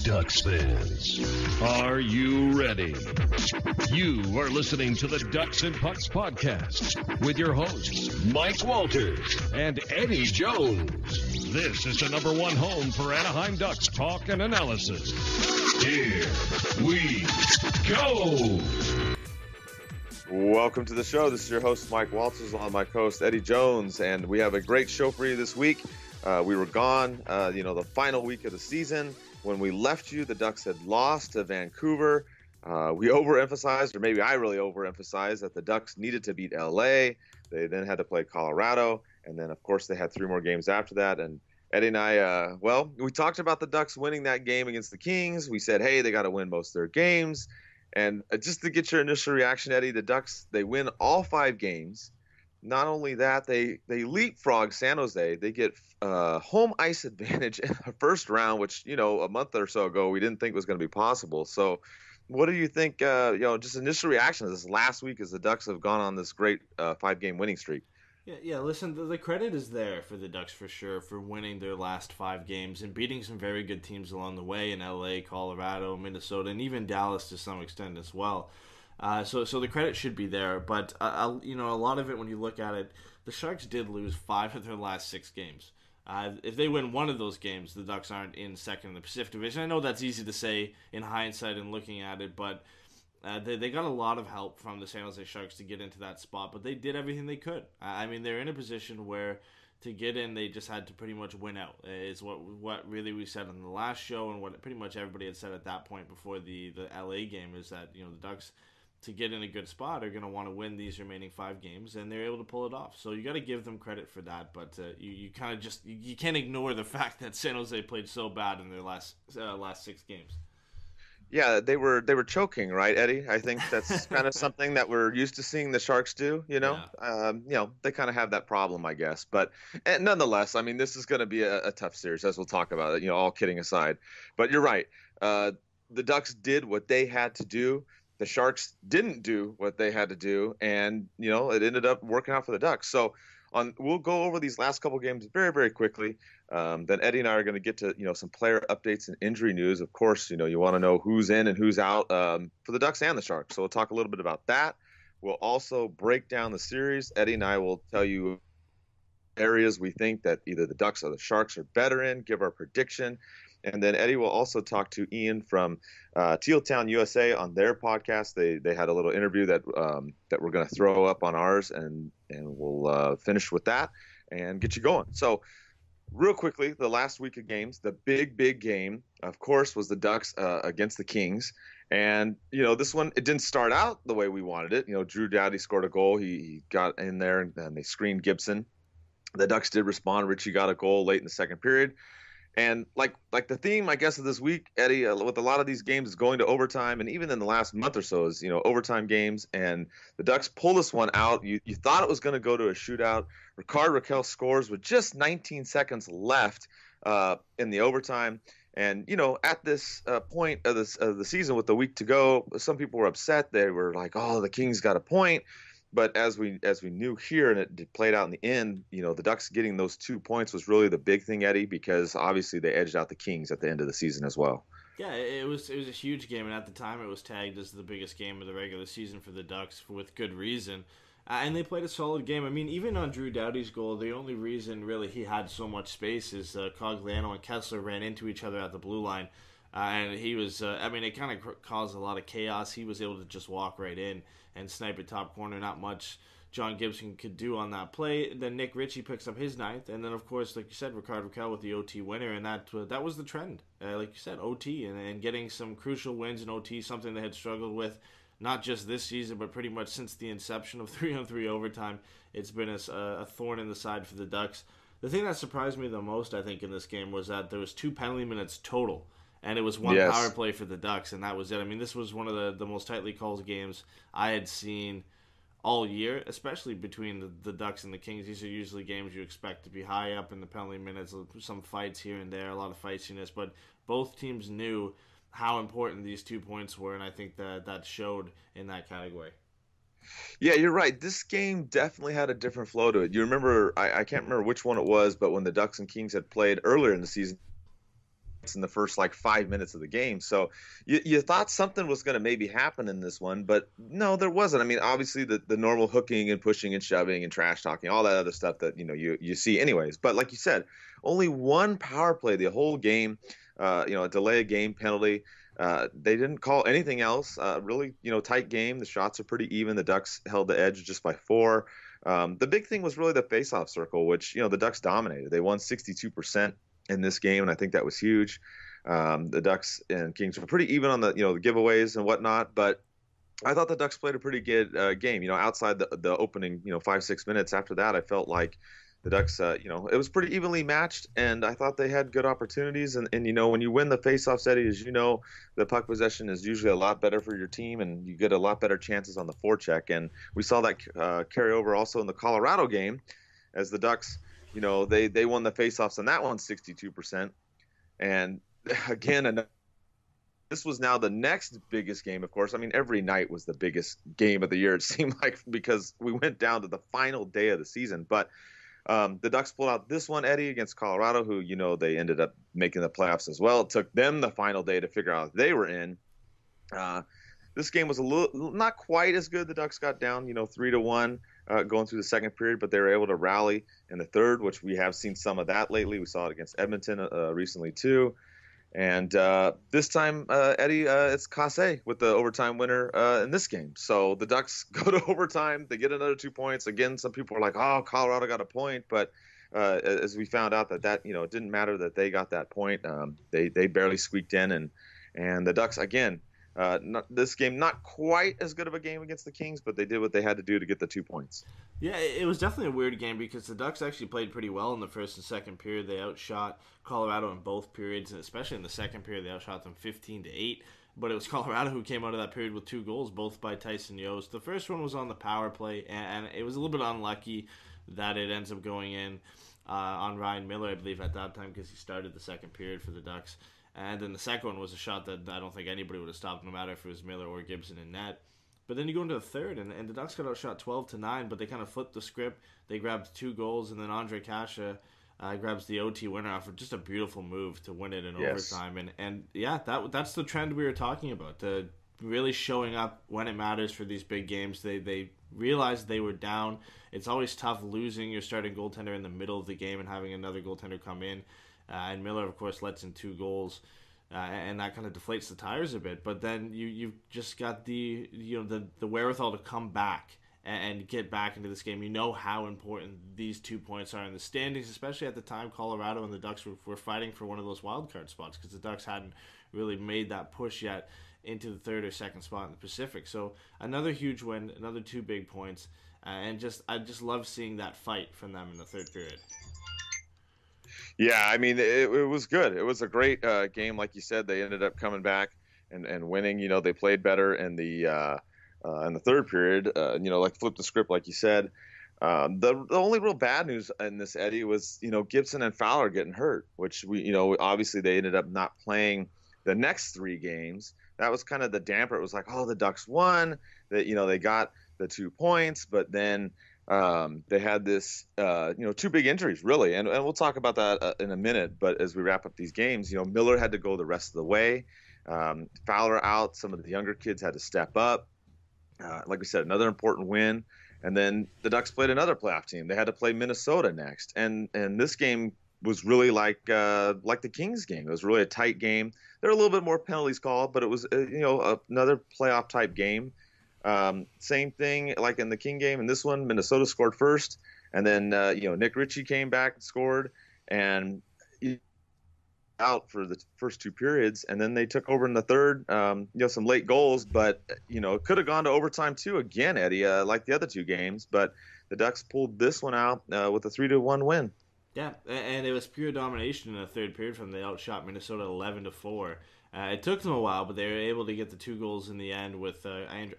Ducks fans, are you ready? You are listening to the Ducks and Pucks podcast with your hosts, Mike Walters and Eddie Jones. This is the number one home for Anaheim Ducks talk and analysis. Here we go. Welcome to the show. This is your host, Mike Walters, along with my co-host, Eddie Jones, and we have a great show for you this week. We were gone, the final week of the season. When we left you, the Ducks had lost to Vancouver. We overemphasized, or maybe I really overemphasized, that the Ducks needed to beat LA. They then had to play Colorado, and then, of course, they had three more games after that. And Eddie and I, we talked about the Ducks winning that game against the Kings. We said, hey, they got to win most of their games. And just to get your initial reaction, Eddie, the Ducks, they win all 5 games. Not only that, they leapfrog San Jose. They get home ice advantage in the first round, which, a month or so ago we didn't think was going to be possible. So what do you think, just initial reaction to this last week as the Ducks have gone on this great 5-game winning streak? Yeah. Listen, the credit is there for the Ducks for sure for winning their last 5 games and beating some very good teams along the way in LA, Colorado, Minnesota, and even Dallas to some extent as well. So the credit should be there, but a lot of it, when you look at it, the Sharks did lose 5 of their last 6 games. If they win one of those games, the Ducks aren't in second in the Pacific Division. I know that's easy to say in hindsight and looking at it, but they got a lot of help from the San Jose Sharks to get into that spot, but they did everything they could. They're in a position where to get in, they just had to pretty much win out, is what really we said on the last show, and what pretty much everybody had said at that point before the LA game, is that the Ducks, to get in a good spot, are going to want to win these remaining 5 games, and they're able to pull it off. So you got to give them credit for that, but you kind of just you can't ignore the fact that San Jose played so bad in their last 6 games. Yeah, they were choking, right, Eddie? I think that's kind of something that we're used to seeing the Sharks do. They kind of have that problem, I guess. But nonetheless, this is going to be a tough series, as we'll talk about it. All kidding aside, but you're right. The Ducks did what they had to do. The Sharks didn't do what they had to do, and it ended up working out for the Ducks. So we'll go over these last couple games very, very quickly. Then Eddie and I are going to get to some player updates and injury news. Of course, you want to know who's in and who's out for the Ducks and the Sharks. So we'll talk a little bit about that. We'll also break down the series. Eddie and I will tell you areas we think that either the Ducks or the Sharks are better in, give our prediction. And then Eddie will also talk to Ian from Teal Town, USA on their podcast. They had a little interview that we're going to throw up on ours, and we'll finish with that and get you going. So real quickly, the last week of games, the big game, of course, was the Ducks against the Kings. And, this one, it didn't start out the way we wanted it. Drew Doughty scored a goal. He got in there, and they screened Gibson. The Ducks did respond. Richie got a goal late in the second period. And like the theme, I guess, of this week, Eddie, with a lot of these games is going to overtime, and even in the last month or so is, overtime games. And the Ducks pull this one out. You thought it was going to go to a shootout. Rickard Rakell scores with just 19 seconds left in the overtime. And, at this point of the season with the week to go, some people were upset. They were like, oh, the Kings got a point. But as we knew here, and it played out in the end, the Ducks getting those 2 points was really the big thing, Eddie, because obviously they edged out the Kings at the end of the season as well. Yeah, it was a huge game, and at the time it was tagged as the biggest game of the regular season for the Ducks with good reason. And they played a solid game. even on Drew Doughty's goal, the only reason really he had so much space is Cogliano and Kessler ran into each other at the blue line. And he was, it kind of caused a lot of chaos. He was able to just walk right in and snipe at top corner. Not much John Gibson could do on that play. Then Nick Ritchie picks up his 9th. And then, of course, like you said, Rickard Rakell with the OT winner. And that was the trend. Like you said, OT and getting some crucial wins in OT, something they had struggled with, not just this season, but pretty much since the inception of 3-on-3 overtime. It's been a thorn in the side for the Ducks. The thing that surprised me the most, I think, in this game was that there was 2 penalty minutes total. And it was one power play for the Ducks, and that was it. This was one of the most tightly called games I had seen all year, especially between the Ducks and the Kings. These are usually games you expect to be high up in the penalty minutes, some fights here and there, a lot of feistiness. But both teams knew how important these 2 points were, and I think that showed in that category. Yeah, you're right. This game definitely had a different flow to it. You remember, I can't remember which one it was, but when the Ducks and Kings had played earlier in the season, in the first like 5 minutes of the game. So you thought something was going to maybe happen in this one, but no, there wasn't. I mean, obviously the normal hooking and pushing and shoving and trash talking, all that other stuff that you see anyways. But like you said, only one power play the whole game. A delay of game penalty. They didn't call anything else. Really, tight game. The shots are pretty even. The Ducks held the edge just by 4. The big thing was really the faceoff circle, which the Ducks dominated. They won 62% in this game, and I think that was huge. The Ducks and Kings were pretty even on the the giveaways and whatnot, but I thought the Ducks played a pretty good game. Outside the opening 5-6 minutes. After that, I felt like the Ducks, it was pretty evenly matched, and I thought they had good opportunities. And when you win the faceoffs, Eddie, as you know, the puck possession is usually a lot better for your team, and you get a lot better chances on the forecheck. And we saw that carry over also in the Colorado game, as the Ducks, they won the faceoffs, and that one 62%. And again, this was now the next biggest game, of course. I mean, every night was the biggest game of the year, it seemed like, because we went down to the final day of the season. But the Ducks pulled out this one, Eddie, against Colorado, who, they ended up making the playoffs as well. It took them the final day to figure out if they were in. This game was not quite as good. The Ducks got down, 3-1 going through the second period, but they were able to rally in the third, which we have seen some of that lately. We saw it against Edmonton recently too. And this time, Eddie, it's Kasse with the overtime winner in this game. So the Ducks go to overtime. They get another 2 points. Again, some people are like, oh, Colorado got a point. But as we found out that it didn't matter that they got that point. They barely squeaked in. And the Ducks, again, this game, not quite as good of a game against the Kings, but they did what they had to do to get the 2 points. Yeah, it was definitely a weird game because the Ducks actually played pretty well in the first and second period. They outshot Colorado in both periods, and especially in the second period, they outshot them 15-8. But it was Colorado who came out of that period with 2 goals, both by Tyson Yost. The first one was on the power play, and it was a little bit unlucky that it ends up going in on Ryan Miller, I believe, at that time, because he started the second period for the Ducks. And then the second one was a shot that I don't think anybody would have stopped, no matter if it was Miller or Gibson in net. But then you go into the third, and the Ducks got outshot 12-9, but they kind of flipped the script. They grabbed 2 goals, and then Andre Kasha grabs the OT winner off of just a beautiful move to win it in overtime. And yeah, that's the trend we were talking about, really showing up when it matters for these big games. They realized they were down. It's always tough losing your starting goaltender in the middle of the game and having another goaltender come in. And Miller, of course, lets in 2 goals. And that kind of deflates the tires a bit, but then you've just got the wherewithal to come back and get back into this game. You know how important these 2 points are in the standings, especially at the time Colorado and the Ducks were fighting for one of those wild card spots, because the Ducks hadn't really made that push yet into the third or second spot in the Pacific. So another huge win, another 2 big points, and I just love seeing that fight from them in the third period. Yeah, I mean, it was good. It was a great game. Like you said, they ended up coming back and winning. They played better in the third period, like flipped the script, like you said. The only real bad news in this, Eddie, was, Gibson and Fowler getting hurt, which obviously they ended up not playing the next 3 games. That was kind of the damper. It was like, oh, the Ducks won, that, they got the 2 points, but then they had this, 2 big injuries, really. And we'll talk about that in a minute. But as we wrap up these games, Miller had to go the rest of the way. Fowler out. Some of the younger kids had to step up. Like we said, another important win. And then the Ducks played another playoff team. They had to play Minnesota next. And this game was really like the Kings game. It was really a tight game. There were a little bit more penalties called, but it was, another playoff type game. Same thing like in the King game. In this one, Minnesota scored first, and then Nick Ritchie came back and scored, and out for the first 2 periods, and then they took over in the third. Some late goals, but it could have gone to overtime too. Again, Eddie, like the other 2 games, but the Ducks pulled this one out with a 3-1 win. Yeah, and it was pure domination in the third period from they outshot Minnesota 11-4. It took them a while, but they were able to get the 2 goals in the end, with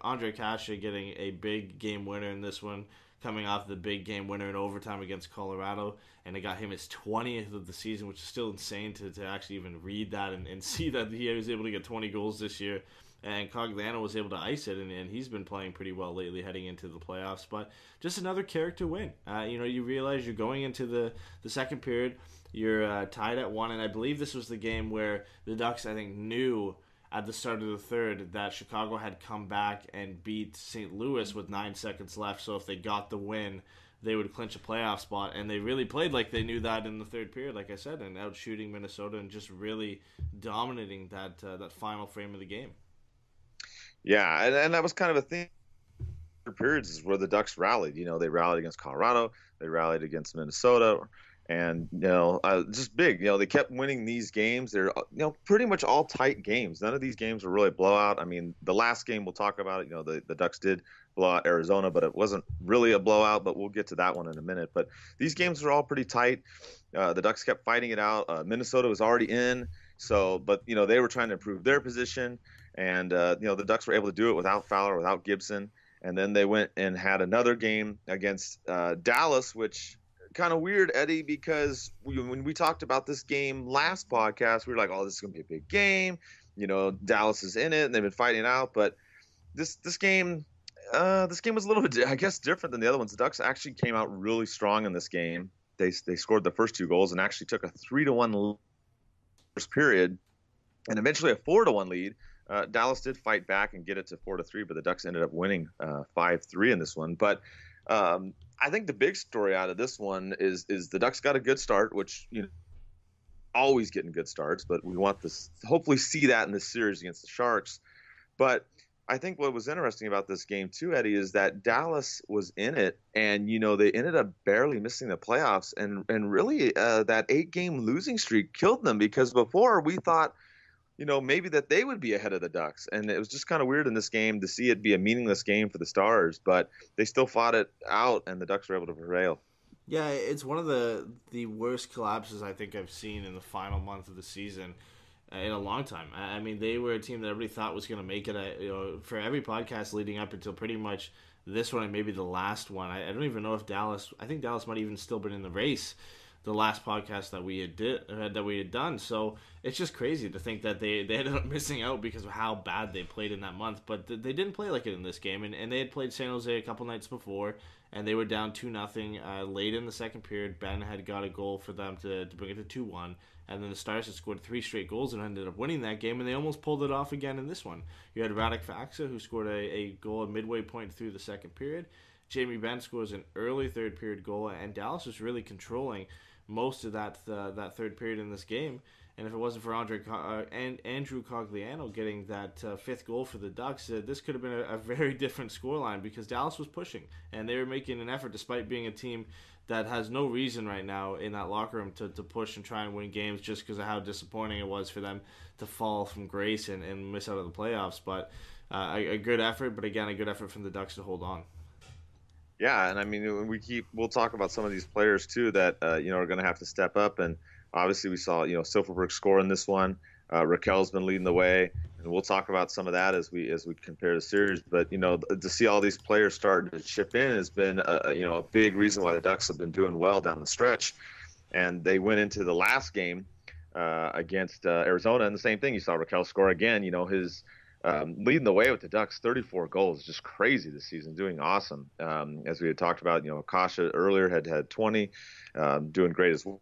Andre Kasha getting a big game winner in this one, coming off the big game winner in overtime against Colorado, and it got him his 20th of the season, which is still insane to actually even read that and see that he was able to get 20 goals this year. and Cogliano was able to ice it, and he's been playing pretty well lately heading into the playoffs. But just another character win. You realize you're going into the second period, you're tied at 1, and I believe this was the game where the Ducks, I think, knew at the start of the third that Chicago had come back and beat St. Louis with 9 seconds left, so if they got the win, they would clinch a playoff spot, and they really played like they knew that in the third period, like I said, and out shooting Minnesota and just really dominating that final frame of the game. Yeah, and that was kind of a thing. Periods is where the Ducks rallied. They rallied against Colorado, they rallied against Minnesota, and just big. They kept winning these games. They're pretty much all tight games. None of these games were really blowout. I mean, the last game we'll talk about it. The Ducks did blow out Arizona, but it wasn't really a blowout. But we'll get to that one in a minute. But these games were all pretty tight. The Ducks kept fighting it out. Minnesota was already in, but they were trying to improve their position. And, the Ducks were able to do it without Fowler, without Gibson. And then they went and had another game against Dallas, which kind of weird, Eddie, because when we talked about this game last podcast, we were like, oh, this is going to be a big game. Dallas is in it, and they've been fighting it out. But this game was a little bit, I guess, different than the other ones. The Ducks actually came out really strong in this game. They scored the first 2 goals and actually took a 3-1 first period and eventually a 4-1 lead. Dallas did fight back and get it to 4-3, but the Ducks ended up winning 5-3 in this one. But I think the big story out of this one is the Ducks got a good start, which always getting good starts, but we want to hopefully see that in this series against the Sharks. But I think what was interesting about this game too, Eddie, is that Dallas was in it, and they ended up barely missing the playoffs, and really that 8-game losing streak killed them, because before we thought maybe that they would be ahead of the Ducks. And it was just kind of weird in this game to see it be a meaningless game for the Stars, but they still fought it out, and the Ducks were able to prevail. Yeah, it's one of the worst collapses I think I've seen in the final month of the season in a long time. I mean, they were a team that everybody thought was going to make it. For every podcast leading up until pretty much this one and maybe the last one, I don't even know if Dallas. I think Dallas might even still been in the race the last podcast that we had done. So it's just crazy to think that they ended up missing out because of how bad they played in that month. But they didn't play like it in this game, and they had played San Jose a couple nights before, and they were down 2-0 late in the second period. Ben had got a goal for them to bring it to 2-1, and then the Stars had scored 3 straight goals and ended up winning that game, and they almost pulled it off again in this one. You had Radek Faksa, who scored a goal at midway point through the second period. Jamie Benn scores an early third period goal, and Dallas was really controlling most of that third period in this game. And if it wasn't for Andrew Cogliano getting that fifth goal for the Ducks, this could have been a very different scoreline, because Dallas was pushing, and they were making an effort despite being a team that has no reason right now in that locker room to push and try and win games, just because of how disappointing it was for them to fall from grace and miss out of the playoffs. But a good effort, but again, a good effort from the Ducks to hold on. Yeah, and I mean, we'll talk about some of these players too that are going to have to step up, and obviously we saw Silfverberg score in this one. Raquel's been leading the way, and we'll talk about some of that as we compare the series. But to see all these players starting to chip in has been a big reason why the Ducks have been doing well down the stretch. And they went into the last game against Arizona, and the same thing. You saw Raquel score again. His leading the way with the Ducks, 34 goals, just crazy this season, doing awesome. As we had talked about, Akasha earlier had 20, doing great as well.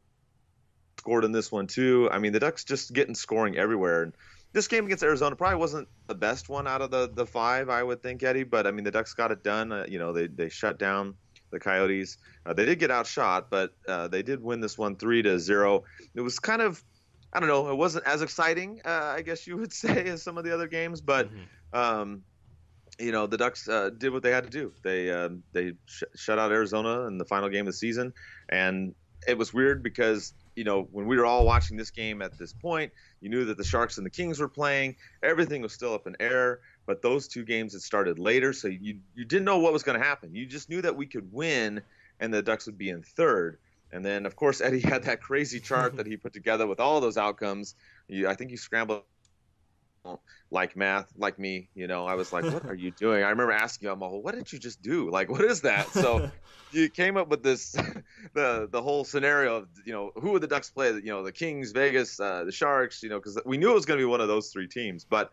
Scored in this one too. I mean, the Ducks just getting scoring everywhere. And this game against Arizona probably wasn't the best one out of the 5, I would think, Eddie. But I mean, the Ducks got it done. They shut down the Coyotes. They did get outshot, but they did win this one 3-0. It was kind of, I don't know, it wasn't as exciting, I guess you would say, as some of the other games. But the Ducks did what they had to do. They shut out Arizona in the final game of the season, and it was weird because when we were all watching this game at this point, you knew that the Sharks and the Kings were playing. Everything was still up in air, but those 2 games had started later, so you didn't know what was going to happen. You just knew that we could win and the Ducks would be in third. And then, of course, Eddie had that crazy chart that he put together with all those outcomes. I think you scrambled like math, like me. I was like, what are you doing? I remember asking him, what did you just do? Like, what is that? So you came up with this, the whole scenario of, who would the Ducks play? The Kings, Vegas, the Sharks, because we knew it was going to be one of those 3 teams. But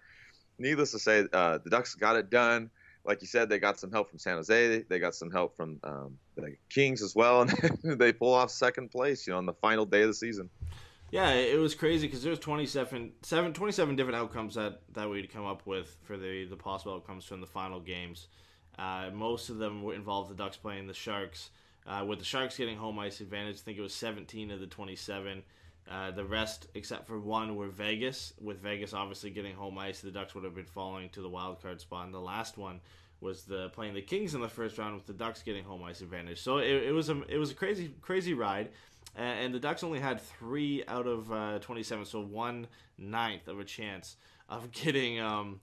needless to say, the Ducks got it done. Like you said, they got some help from San Jose. They got some help from the Kings as well, and they pull off second place, on the final day of the season. Yeah, it was crazy because there was 27 different outcomes that we'd come up with for the possible outcomes from the final games. Most of them involved the Ducks playing the Sharks, with the Sharks getting home ice advantage. I think it was 17 of the 27. The rest, except for one, were Vegas. With Vegas obviously getting home ice, the Ducks would have been falling to the wild card spot. And the last one was playing the Kings in the first round, with the Ducks getting home ice advantage. So it was a crazy ride. And the Ducks only had 3 out of 27, so 1/9 of a chance of getting home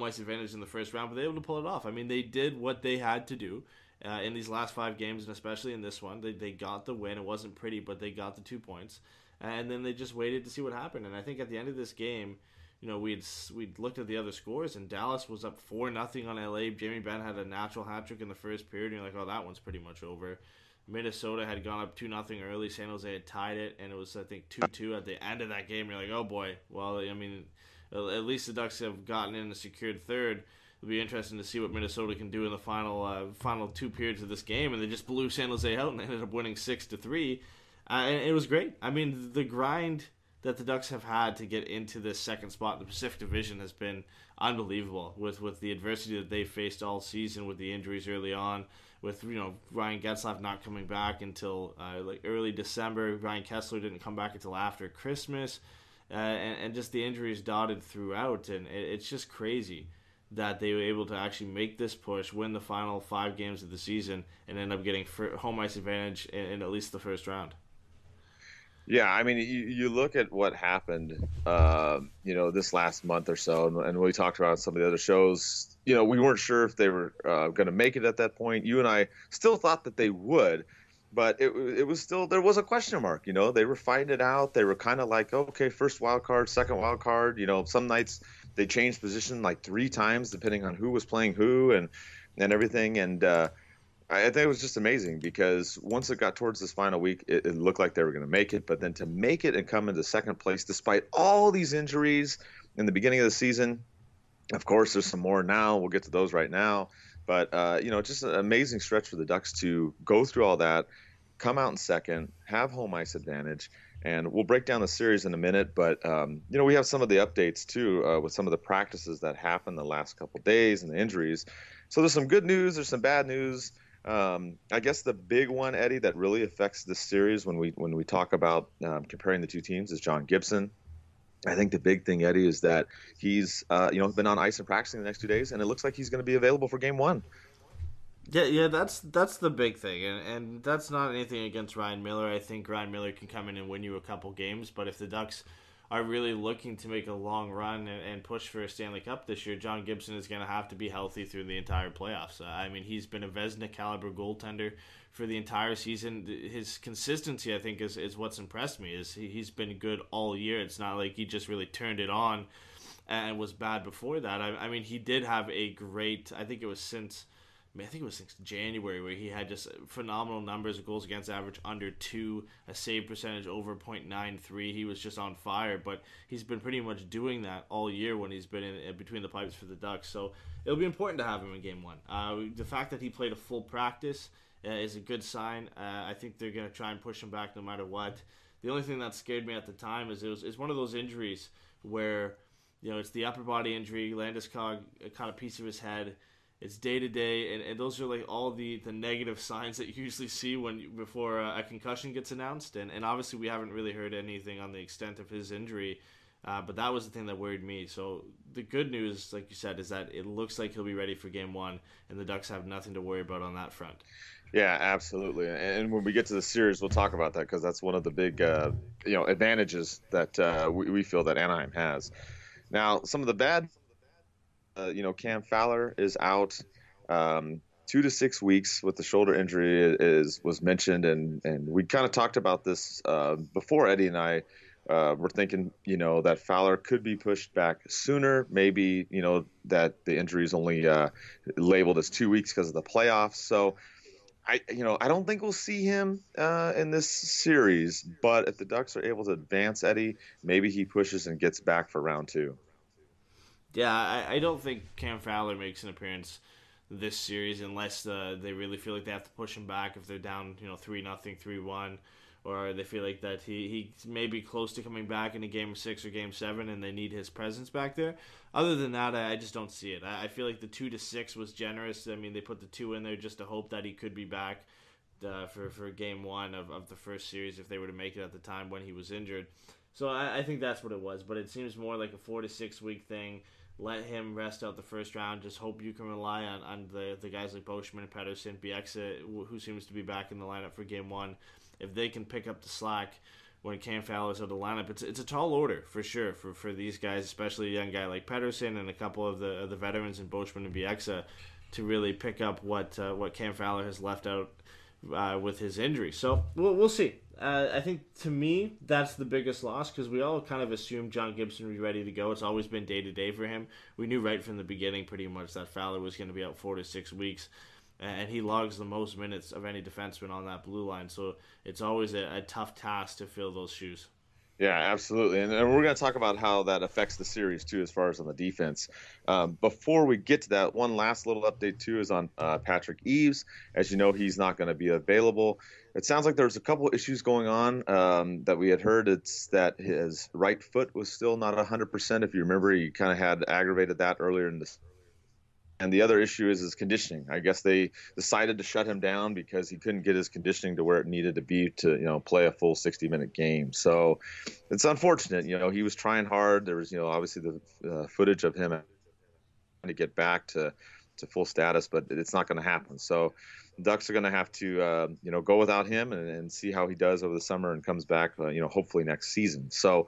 ice advantage in the first round, but they were able to pull it off. I mean, they did what they had to do in these last 5 games, and especially in this one. They got the win. It wasn't pretty, but they got the 2 points, and then they just waited to see what happened. And I think at the end of this game, we'd looked at the other scores, and Dallas was up 4-0 on LA. Jamie Benn had a natural hat trick in the first period, and you're like, oh, that one's pretty much over. Minnesota had gone up 2-0 early. San Jose had tied it, and it was, I think, 2-2 at the end of that game. You're like, oh boy. Well, I mean, at least the Ducks have gotten in a secured third. It'll be interesting to see what Minnesota can do in the final 2 periods of this game. And they just blew San Jose out and ended up winning 6-3. And it was great. I mean, the grind that the Ducks have had to get into this second spot in the Pacific Division has been unbelievable, with the adversity that they faced all season, with the injuries early on, with Ryan Getzlaf not coming back until early December. Ryan Kessler didn't come back until after Christmas, and just the injuries dotted throughout. And it's just crazy that they were able to actually make this push, win the final 5 games of the season, and end up getting home ice advantage in at least the first round. Yeah, I mean, you look at what happened, this last month or so, and we talked about some of the other shows. We weren't sure if they were going to make it at that point. You and I still thought that they would, but it was still, there was a question mark. They were fighting it out. They were kind of like, okay, first wild card, second wild card. Some nights they changed position like 3 times depending on who was playing who and everything. And I think it was just amazing because once it got towards this final week, it looked like they were going to make it. But then to make it and come into second place despite all these injuries in the beginning of the season, of course, there's some more now. We'll get to those right now. But, just an amazing stretch for the Ducks to go through all that, come out in second, have home ice advantage. And we'll break down the series in a minute. But, we have some of the updates, too, with some of the practices that happened the last couple of days and the injuries. So there's some good news. There's some bad news. I guess the big one, Eddie, that really affects this series when we talk about comparing the 2 teams is John Gibson. I think the big thing, Eddie, is that he's been on ice and practicing the next 2 days, and it looks like he's going to be available for Game 1. Yeah, that's the big thing, and that's not anything against Ryan Miller. I think Ryan Miller can come in and win you a couple games, but if the Ducks are really looking to make a long run and push for a Stanley Cup this year, John Gibson is going to have to be healthy through the entire playoffs. I mean, he's been a Vezina caliber goaltender for the entire season. His consistency, I think, is what's impressed me. Is he's been good all year. It's not like he just really turned it on and was bad before that. I mean, he did have a great, I think it was since January, where he had just phenomenal numbers, goals against average under 2, a save percentage over .93. He was just on fire, but he's been pretty much doing that all year when he's been in between the pipes for the Ducks. So it'll be important to have him in Game 1. The fact that he played a full practice is a good sign. I think they're going to try and push him back no matter what. The only thing that scared me at the time is it's one of those injuries where it's the upper body injury. Landeskog caught a piece of his head. It's day-to-day, and those are like all the negative signs that you usually see before a concussion gets announced. And obviously we haven't really heard anything on the extent of his injury, but that was the thing that worried me. So the good news, like you said, is that it looks like he'll be ready for Game 1, and the Ducks have nothing to worry about on that front. Yeah, absolutely. And when we get to the series, we'll talk about that because that's one of the big advantages that we feel that Anaheim has. Now, some of the bad Cam Fowler is out 2 to 6 weeks with the shoulder injury was mentioned, and we kind of talked about this before. Eddie and I were thinking, that Fowler could be pushed back sooner. Maybe, that the injury is only labeled as 2 weeks because of the playoffs. So I don't think we'll see him in this series, but if the Ducks are able to advance, Eddie, maybe he pushes and gets back for round 2. Yeah, I don't think Cam Fowler makes an appearance this series unless they really feel like they have to push him back if they're down, 3-0, 3-1, or they feel like that he may be close to coming back in a game 6 or game 7 and they need his presence back there. Other than that, I just don't see it. I feel like the 2-6 was generous. I mean, they put the 2 in there just to hope that he could be back for game 1 of the first series if they were to make it at the time when he was injured. So I think that's what it was, but it seems more like a 4 to 6 week thing. Let him rest out the first round. Just hope you can rely on the guys like Boschman, Pedersen, Bieksa, who seems to be back in the lineup for game 1. If they can pick up the slack when Cam Fowler's out of the lineup, it's a tall order for sure for these guys, especially a young guy like Pedersen and a couple of the veterans in Boschman and Bieksa to really pick up what Cam Fowler has left out with his injury. So we'll see. I think to me that's the biggest loss because we all kind of assumed John Gibson would be ready to go. It's always been day to day for him. We knew right from the beginning pretty much that Fowler was going to be out 4 to 6 weeks, and he logs the most minutes of any defenseman on that blue line. So it's always a tough task to fill those shoes. Yeah, absolutely. And we're going to talk about how that affects the series, too, as far as on the defense. Before we get to that, one last little update, too, is on Patrick Eaves. As you know, he's not going to be available. It sounds like there's a couple issues going on that we had heard. It's that his right foot was still not 100%. If you remember, he kind of had aggravated that earlier in the and the other issue is his conditioning. I guess they decided to shut him down because he couldn't get his conditioning to where it needed to be to, play a full 60-minute game. So it's unfortunate. He was trying hard. There was, obviously the footage of him trying to get back to full status, but it's not going to happen. So the Ducks are going to have to, go without him and see how he does over the summer and comes back, hopefully next season. So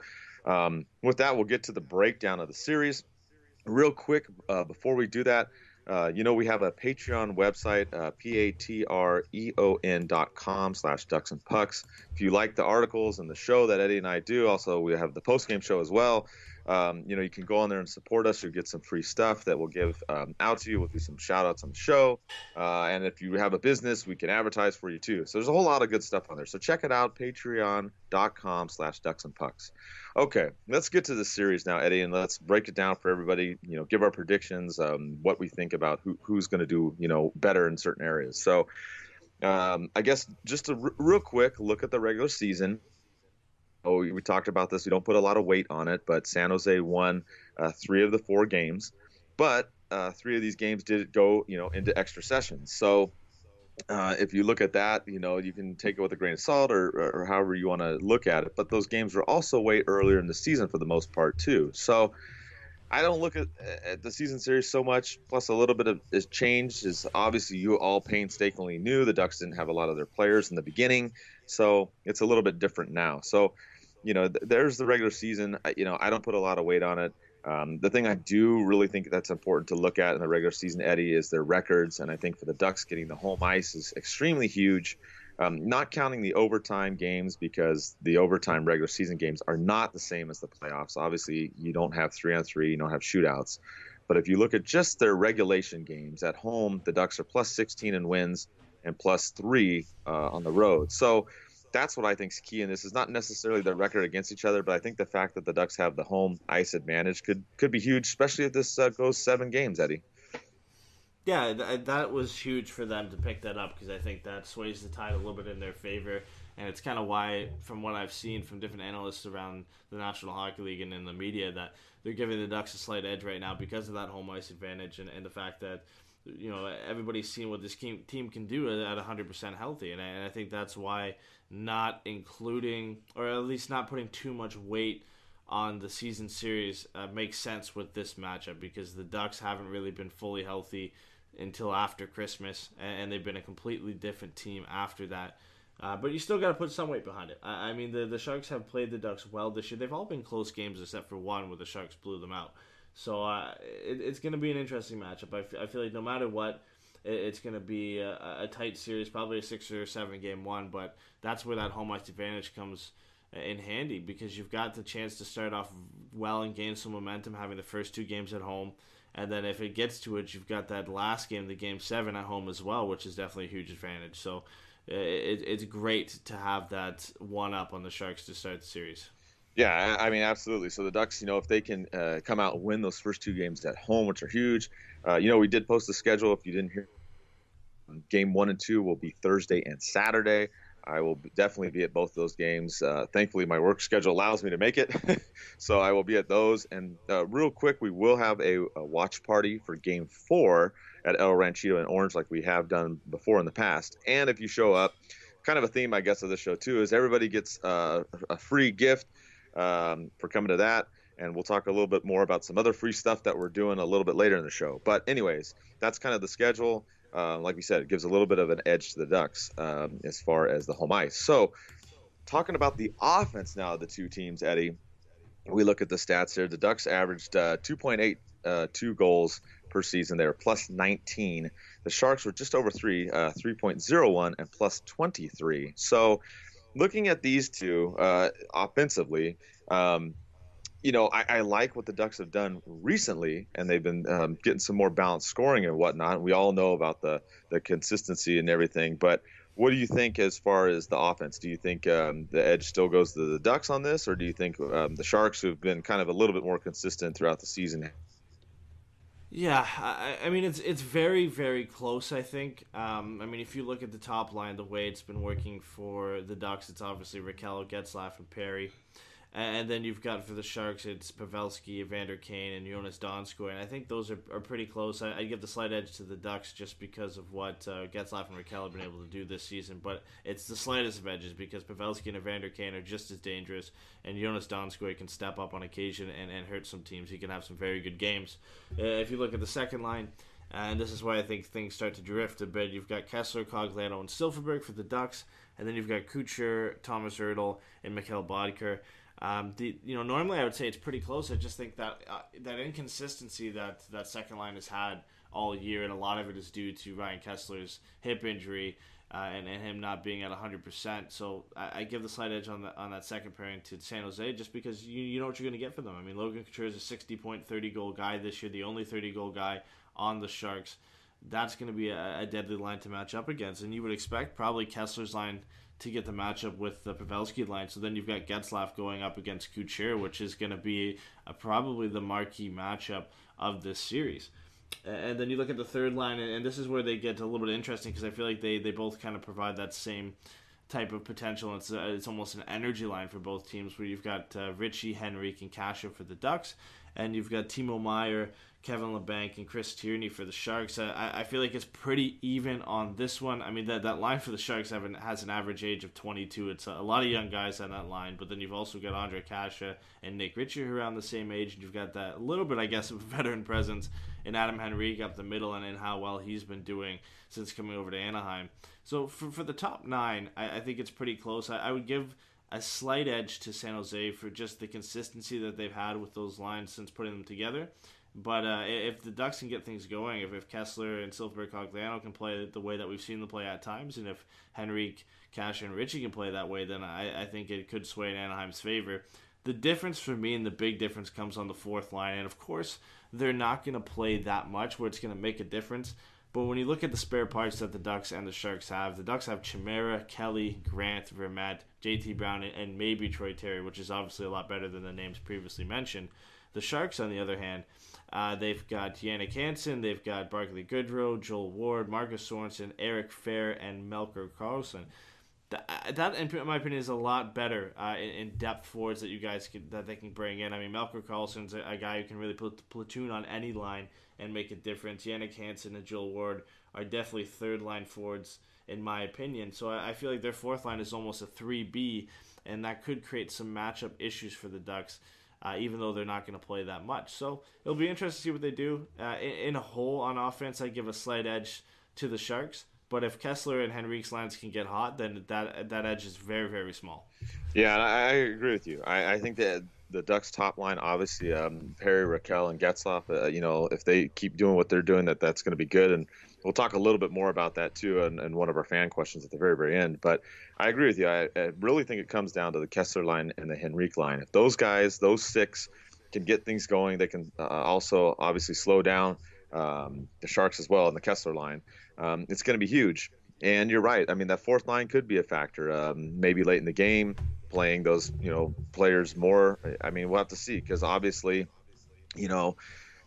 with that, we'll get to the breakdown of the series. Real quick, before we do that, we have a Patreon website, patreon.com/DucksNPucks. If you like the articles and the show that Eddie and I do, also we have the postgame show as well. You can go on there and support us. You'll get some free stuff that we'll give out to you. We'll do some shout outs on the show. And if you have a business, we can advertise for you too. So there's a whole lot of good stuff on there. So check it out, patreon.com/DucksNPucks. Okay, let's get to the series now, Eddie, and let's break it down for everybody. Give our predictions, what we think about who's going to do, better in certain areas. So I guess just a real quick look at the regular season. Oh, we talked about this. We don't put a lot of weight on it, but San Jose won 3 of the 4 games. But 3 of these games did go, into extra sessions. So if you look at that, you can take it with a grain of salt or however you want to look at it. But those games were also way earlier in the season for the most part, too. So I don't look at the season series so much. Plus, a little bit of is changed. Is obviously you all painstakingly knew the Ducks didn't have a lot of their players in the beginning. So it's a little bit different now. So there's the regular season. I don't put a lot of weight on it. The thing I do really think that's important to look at in the regular season, Eddie, is their records. And I think for the Ducks, getting the home ice is extremely huge, not counting the overtime games because the overtime regular season games are not the same as the playoffs. Obviously, you don't have 3-on-3, you don't have shootouts. But if you look at just their regulation games at home, the Ducks are plus 16 in wins and plus 3 on the road. So that's what I think is key, and this is not necessarily the record against each other, but I think the fact that the Ducks have the home ice advantage could be huge, especially if this goes 7 games, Eddie. Yeah, that was huge for them to pick that up because I think that sways the tide a little bit in their favor, and it's kind of why, from what I've seen from different analysts around the National Hockey League and in the media, that they're giving the Ducks a slight edge right now because of that home ice advantage and the fact that everybody's seen what this team can do at 100% healthy, and I think that's why not including, or at least not putting too much weight on the season series makes sense with this matchup because the Ducks haven't really been fully healthy until after Christmas, and they've been a completely different team after that. But you still got to put some weight behind it. I mean, the Sharks have played the Ducks well this year. They've all been close games except for one where the Sharks blew them out. So it's going to be an interesting matchup. I feel like no matter what, it's going to be a tight series, probably a 6 or 7 game one, but that's where that home ice advantage comes in handy because you've got the chance to start off well and gain some momentum having the first 2 games at home. And then if it gets to it, you've got that last game, the game 7 at home as well, which is definitely a huge advantage. So it's great to have that one up on the Sharks to start the series. Yeah, I mean, absolutely. So the Ducks, if they can come out and win those first two games at home, which are huge. We did post the schedule. If you didn't hear, game 1 and 2 will be Thursday and Saturday. I will definitely be at both of those games. Thankfully, my work schedule allows me to make it, so I will be at those. And real quick, we will have a watch party for Game 4 at El Ranchito in Orange, like we have done before in the past. And if you show up, kind of a theme, I guess, of the show too is everybody gets a free gift for coming to that. And we'll talk a little bit more about some other free stuff that we're doing a little bit later in the show. But anyways, that's kind of the schedule. Like we said, it gives a little bit of an edge to the Ducks as far as the home ice. So talking about the offense now of the two teams, Eddie, we look at the stats here. The Ducks averaged 2.82 goals per season. They were plus 19. The Sharks were just over 3.01 and plus 23. So looking at these two offensively, I like what the Ducks have done recently, and they've been getting some more balanced scoring and whatnot. We all know about the consistency and everything, but what do you think as far as the offense? Do you think the edge still goes to the Ducks on this, or do you think the Sharks, who've been kind of a little bit more consistent throughout the season? Yeah, I mean, it's very, very close, I think. If you look at the top line, the way it's been working for the Ducks, it's obviously Raquel, Getzlaf, and Perry. And then you've got for the Sharks, it's Pavelski, Evander Kane, and Jonas Donskoy. And I think those are pretty close. I give the slight edge to the Ducks just because of what Getzlaf and Raquel have been able to do this season. But it's the slightest of edges because Pavelski and Evander Kane are just as dangerous. And Jonas Donskoy can step up on occasion and hurt some teams. He can have some very good games. If you look at the second line, and this is why I think things start to drift a bit, you've got Kessler, Cogliano, and Silfverberg for the Ducks. And then you've got Kucher, Thomas Ertl, and Mikhail Bodker. Normally I would say it's pretty close. I just think that that inconsistency that second line has had all year, and a lot of it is due to Ryan Kessler's hip injury and him not being at 100%. So I give the slight edge on that second pairing to San Jose, just because you know what you're going to get for them. I mean, Logan Couture is a 60-point, 30-goal guy this year, the only 30-goal guy on the Sharks. That's going to be a deadly line to match up against, and you would expect probably Kessler's line to get the matchup with the Pavelski line. So then you've got Getzlaf going up against Couture, which is going to be probably the marquee matchup of this series. And then you look at the third line, and this is where they get a little bit interesting because I feel like they both kind of provide that same type of potential. It's almost an energy line for both teams, where you've got Richie, Henrique, and Kasha for the Ducks, and you've got Timo Meier, Kevin LeBanc, and Chris Tierney for the Sharks. I feel like it's pretty even on this one. I mean, that line for the Sharks has an average age of 22. It's a lot of young guys on that line, but then you've also got Andre Kasha and Nick Ritchie who are around the same age, and you've got that little bit, I guess, of a veteran presence in Adam Henrique up the middle and in how well he's been doing since coming over to Anaheim. So for the top nine, I think it's pretty close. I would give a slight edge to San Jose for just the consistency that they've had with those lines since putting them together. But if the Ducks can get things going, if Kessler and Silfverberg Cogliano can play the way that we've seen them play at times, and if Henrique, Cash, and Richie can play that way, then I think it could sway in Anaheim's favor. The difference for me, and the big difference, comes on the fourth line. And, of course, they're not going to play that much where it's going to make a difference. But when you look at the spare parts that the Ducks and the Sharks have, the Ducks have Chimera, Kelly, Grant, Vermette, JT Brown, and maybe Troy Terry, which is obviously a lot better than the names previously mentioned. The Sharks, on the other hand, they've got Yannick Hansen, they've got Barclay Goodrow, Joel Ward, Marcus Sorensen, Eric Fair, and Melker Karlsson. That, in my opinion, is a lot better in depth forwards that they can bring in. I mean, Melker Karlsson's a guy who can really put the platoon on any line and make a difference. Yannick Hansen and Joel Ward are definitely third-line forwards, in my opinion. So I feel like their fourth line is almost a 3B, and that could create some matchup issues for the Ducks, even though they're not going to play that much. So it'll be interesting to see what they do. In a whole, on offense, I give a slight edge to the Sharks. But if Kessler and Henrique's lines can get hot, then that edge is very, very small. Yeah, I agree with you. I think that the Ducks' top line, obviously, Perry, Raquel, and Getzlaf, if they keep doing what they're doing, that's going to be good. And we'll talk a little bit more about that, too, in one of our fan questions at the very, very end. But I agree with you. I really think it comes down to the Kessler line and the Henrique line. If those guys, those six, can get things going, they can also obviously slow down the Sharks as well in the Kessler line. It's going to be huge. And you're right. I mean, that fourth line could be a factor. Maybe late in the game, playing those players more. I mean, we'll have to see, because obviously, you know,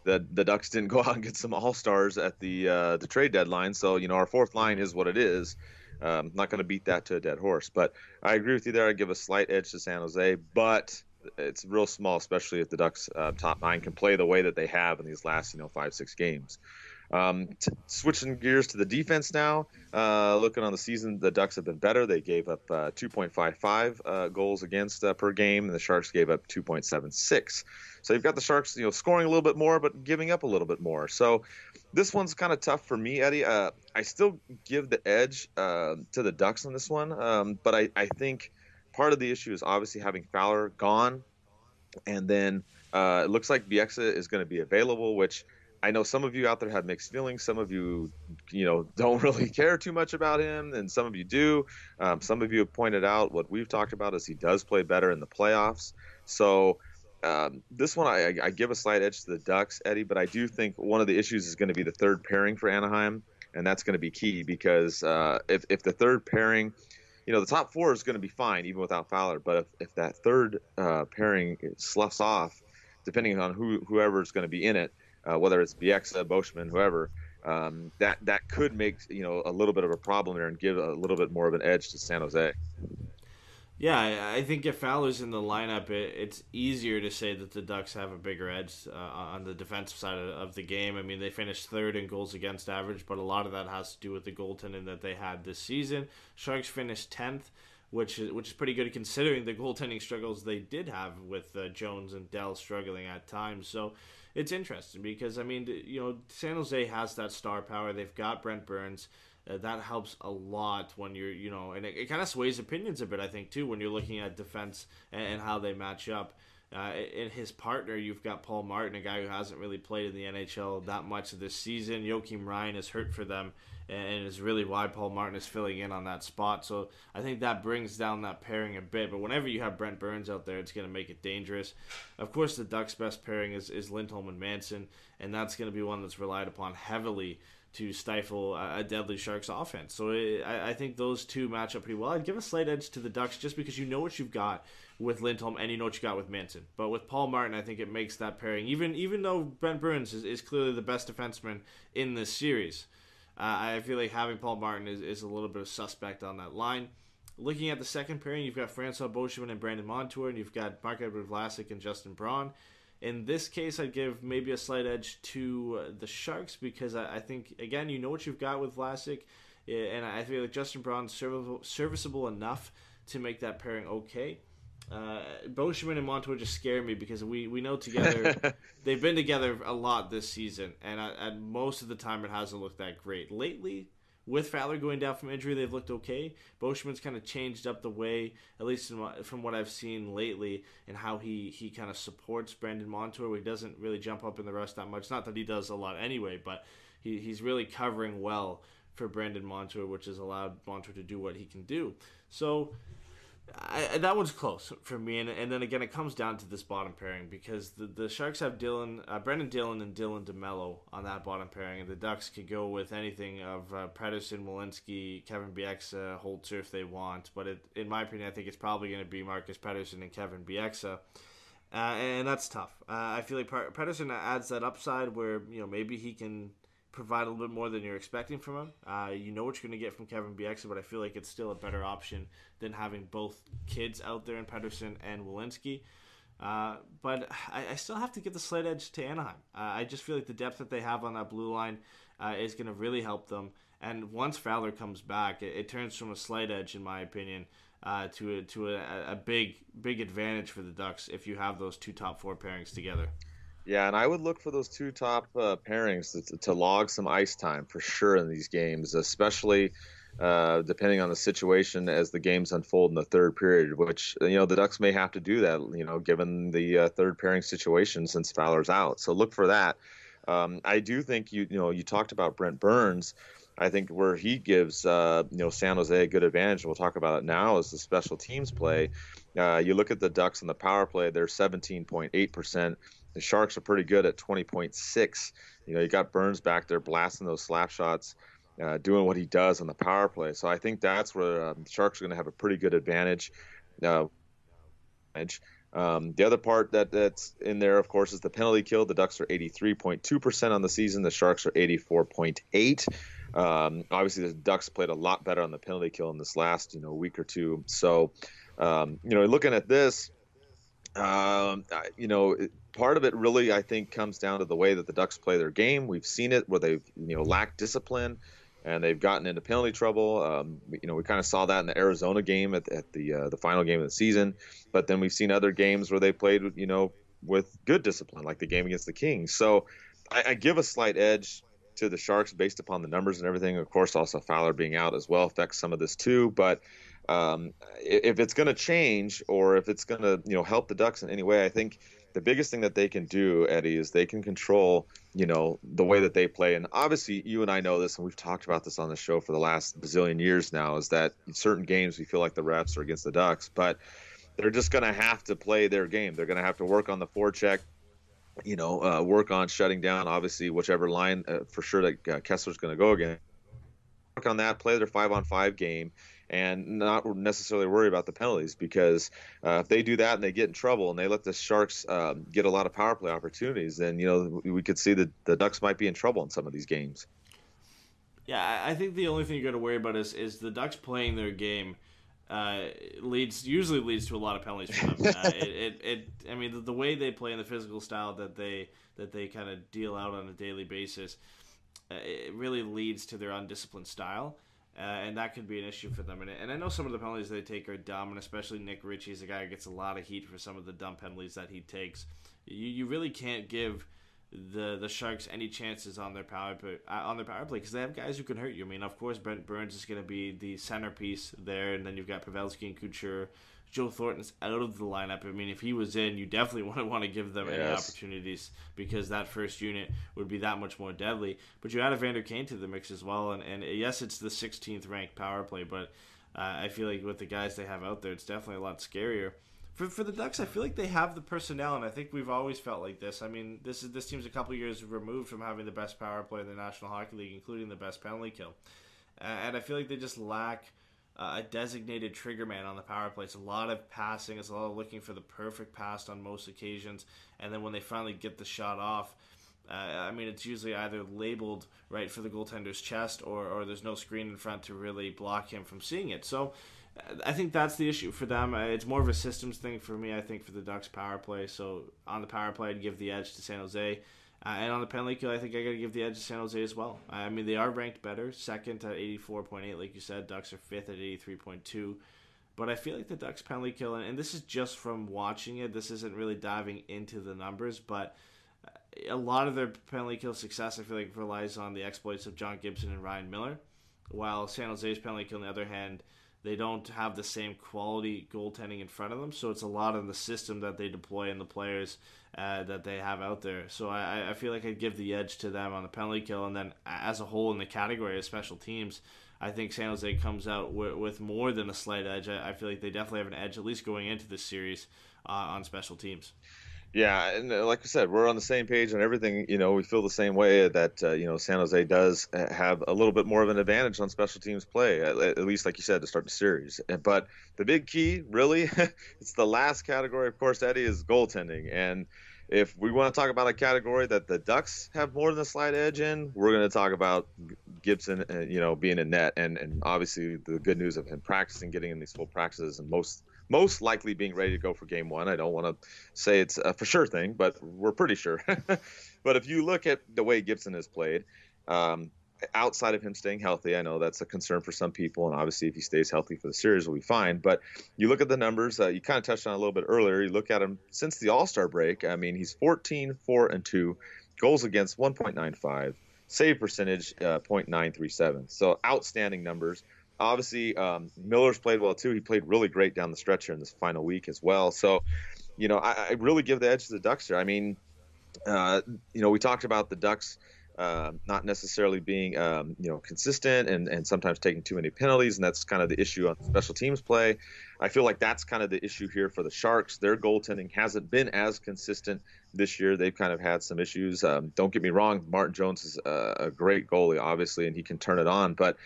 the Ducks didn't go out and get some all-stars at the trade deadline. So, our fourth line is what it is. Not going to beat that to a dead horse. But I agree with you there. I give a slight edge to San Jose, but it's real small, especially if the Ducks top nine can play the way that they have in these last 5-6 games. Switching gears to the defense now, looking on the season, the Ducks have been better. They gave up 2.55 goals against per game, and the Sharks gave up 2.76. So you've got the Sharks, scoring a little bit more, but giving up a little bit more. So this one's kind of tough for me, Eddie. I still give the edge to the Ducks on this one, but I think part of the issue is obviously having Fowler gone, and then it looks like Bieksa is going to be available, which I know some of you out there have mixed feelings. Some of you, don't really care too much about him, and some of you do. Some of you have pointed out what we've talked about is he does play better in the playoffs. So this one, I give a slight edge to the Ducks, Eddie, but I do think one of the issues is going to be the third pairing for Anaheim, and that's going to be key, because if the third pairing, the top four is going to be fine even without Fowler, but if that third pairing sloughs off, depending on whoever is going to be in it, whether it's Bieksa, Boschman, whoever, that could make a little bit of a problem there and give a little bit more of an edge to San Jose. Yeah, I think if Fowler's in the lineup, it's easier to say that the Ducks have a bigger edge on the defensive side of the game. I mean, they finished third in goals against average, but a lot of that has to do with the goaltending that they had this season. Sharks finished 10th, which is pretty good considering the goaltending struggles they did have with Jones and Dell struggling at times. So it's interesting because, I mean, San Jose has that star power. They've got Brent Burns. That helps a lot when you're, and it kind of sways opinions a bit, I think, too, when you're looking at defense and how they match up. In his partner, you've got Paul Martin, a guy who hasn't really played in the NHL that much this season. Joakim Ryan is hurt for them, and is really why Paul Martin is filling in on that spot. So I think that brings down that pairing a bit. But whenever you have Brent Burns out there, it's going to make it dangerous. Of course, the Ducks' best pairing is Lindholm and Manson, and that's going to be one that's relied upon heavily to stifle a deadly Sharks offense. So I think those two match up pretty well. I'd give a slight edge to the Ducks just because you know what you've got with Lindholm and you know what you got with Manson. But with Paul Martin, I think it makes that pairing, even though Brent Burns is clearly the best defenseman in this series, I feel like having Paul Martin is a little bit of suspect on that line. Looking at the second pairing, you've got Francois Beauchemin and Brandon Montour, and you've got Marc-Edouard Vlasic and Justin Braun. In this case, I'd give maybe a slight edge to the Sharks because I think, again, you know what you've got with Vlasic, and I feel like Justin Braun's serviceable enough to make that pairing okay. Beauchemin and Montour just scare me because we know together they've been together a lot this season, and most of the time it hasn't looked that great. Lately, with Fowler going down from injury, they've looked okay. Beauchemin's kind of changed up the way, at least from what I've seen lately, and how he kind of supports Brandon Montour, where he doesn't really jump up in the rush that much. Not that he does a lot anyway, but he's really covering well for Brandon Montour, which has allowed Montour to do what he can do. So that one's close for me, and then again it comes down to this bottom pairing because the Sharks have Brendan Dillon and Dylan DeMello on that bottom pairing, and the Ducks could go with anything of Pedersen, Walensky, Kevin Bieksa, Holzer if they want, but in my opinion I think it's probably going to be Marcus Pedersen and Kevin Bieksa, and that's tough. I feel like Pedersen adds that upside where maybe he can provide a little bit more than you're expecting from him. You know what you're going to get from Kevin Bieksa, but I feel like it's still a better option than having both kids out there in Pedersen and Walensky. But I still have to give the slight edge to Anaheim. I just feel like the depth that they have on that blue line is going to really help them. And once Fowler comes back, it turns from a slight edge, in my opinion, to a big advantage for the Ducks if you have those two top four pairings together. Yeah, and I would look for those two top pairings to log some ice time for sure in these games, especially depending on the situation as the games unfold in the third period, which, the Ducks may have to do that, given the third pairing situation since Fowler's out. So look for that. I do think, you talked about Brent Burns. I think where he gives, San Jose a good advantage, and we'll talk about it now, is the special teams play. You look at the Ducks on the power play, they're 17.8%. The Sharks are pretty good at 20.6. You got Burns back there blasting those slap shots. doing what he does on the power play. So I think that's where the Sharks are going to have a pretty good advantage. The other part that's in there, of course, is the penalty kill. The Ducks are 83.2% on the season. The Sharks are 84.8%. Obviously, the Ducks played a lot better on the penalty kill in this last week or two. So, looking at this, part of it really, I think, comes down to the way that the Ducks play their game. We've seen it where they've lacked discipline and they've gotten into penalty trouble. We kind of saw that in the Arizona game at the final game of the season. But then we've seen other games where they played, with good discipline, like the game against the Kings. So I give a slight edge to the Sharks based upon the numbers and everything. Of course, also Fowler being out as well affects some of this too. But if it's going to change, or if it's going to help the Ducks in any way, I think the biggest thing that they can do, Eddie, is they can control the way that they play. And obviously you and I know this, and we've talked about this on the show for the last bazillion years now, is that in certain games we feel like the refs are against the Ducks, but they're just going to have to play their game. They're going to have to work on the forecheck, work on shutting down, obviously, whichever line for sure that Kessler's going to go again. Work on that, play their 5-on-5 game, and not necessarily worry about the penalties, because if they do that and they get in trouble and they let the Sharks get a lot of power play opportunities, then we could see that the Ducks might be in trouble in some of these games. Yeah, I think the only thing you got to worry about is the Ducks playing their game usually leads to a lot of penalties for them. I mean, the way they play and the physical style that they kind of deal out on a daily basis, it really leads to their undisciplined style. And that could be an issue for them. And I know some of the penalties they take are dumb, and especially Nick Ritchie is a guy who gets a lot of heat for some of the dumb penalties that he takes. You really can't give the Sharks any chances on their power play because they have guys who can hurt you. I mean, of course, Brent Burns is going to be the centerpiece there, and then you've got Pavelski and Couture. Joe Thornton's out of the lineup. I mean, if he was in, you definitely wouldn't want to give them any opportunities, because that first unit would be that much more deadly. But you add Evander Kane to the mix as well, and yes, it's the 16th ranked power play, but I feel like with the guys they have out there, it's definitely a lot scarier. For the Ducks, I feel like they have the personnel, and I think we've always felt like this. I mean, this team's a couple years removed from having the best power play in the National Hockey League, including the best penalty kill. And I feel like they just lack a designated trigger man on the power play. It's a lot of passing. It's a lot of looking for the perfect pass on most occasions. And then when they finally get the shot off, it's usually either labeled right for the goaltender's chest, or there's no screen in front to really block him from seeing it. So I think that's the issue for them. It's more of a systems thing for me, I think, for the Ducks power play. So on the power play, I'd give the edge to San Jose. And on the penalty kill, I think I got to give the edge to San Jose as well. I mean, they are ranked better, second at 84.8, like you said. Ducks are fifth at 83.2. But I feel like the Ducks penalty kill, and this is just from watching it, this isn't really diving into the numbers, but a lot of their penalty kill success, I feel like, relies on the exploits of John Gibson and Ryan Miller, while San Jose's penalty kill, on the other hand, they don't have the same quality goaltending in front of them, so it's a lot of the system that they deploy and the players that they have out there. So I feel like I'd give the edge to them on the penalty kill, and then as a whole in the category of special teams, I think San Jose comes out with more than a slight edge. I feel like they definitely have an edge, at least going into this series, on special teams. Yeah, and like I said, we're on the same page on everything. We feel the same way that, San Jose does have a little bit more of an advantage on special teams play, at least, like you said, to start the series. But the big key, really, it's the last category, of course, Eddie, is goaltending. And if we want to talk about a category that the Ducks have more than a slight edge in, we're going to talk about Gibson, being in net. And obviously the good news of him practicing, getting in these full practices, and most likely being ready to go for game one. I don't want to say it's a for sure thing, but we're pretty sure. But if you look at the way Gibson has played, outside of him staying healthy, I know that's a concern for some people, and obviously if he stays healthy for the series, we'll be fine. But you look at the numbers, you kind of touched on it a little bit earlier. You look at him since the All-Star break. I mean, he's 14-4-2, goals against 1.95, save percentage 0.937. So outstanding numbers. Obviously, Miller's played well too. He played really great down the stretch here in this final week as well. So, I really give the edge to the Ducks here. I mean, we talked about the Ducks not necessarily being, consistent and sometimes taking too many penalties, and that's kind of the issue on special teams play. I feel like that's kind of the issue here for the Sharks. Their goaltending hasn't been as consistent this year. They've kind of had some issues. Don't get me wrong, Martin Jones is a great goalie, obviously, and he can turn it on. But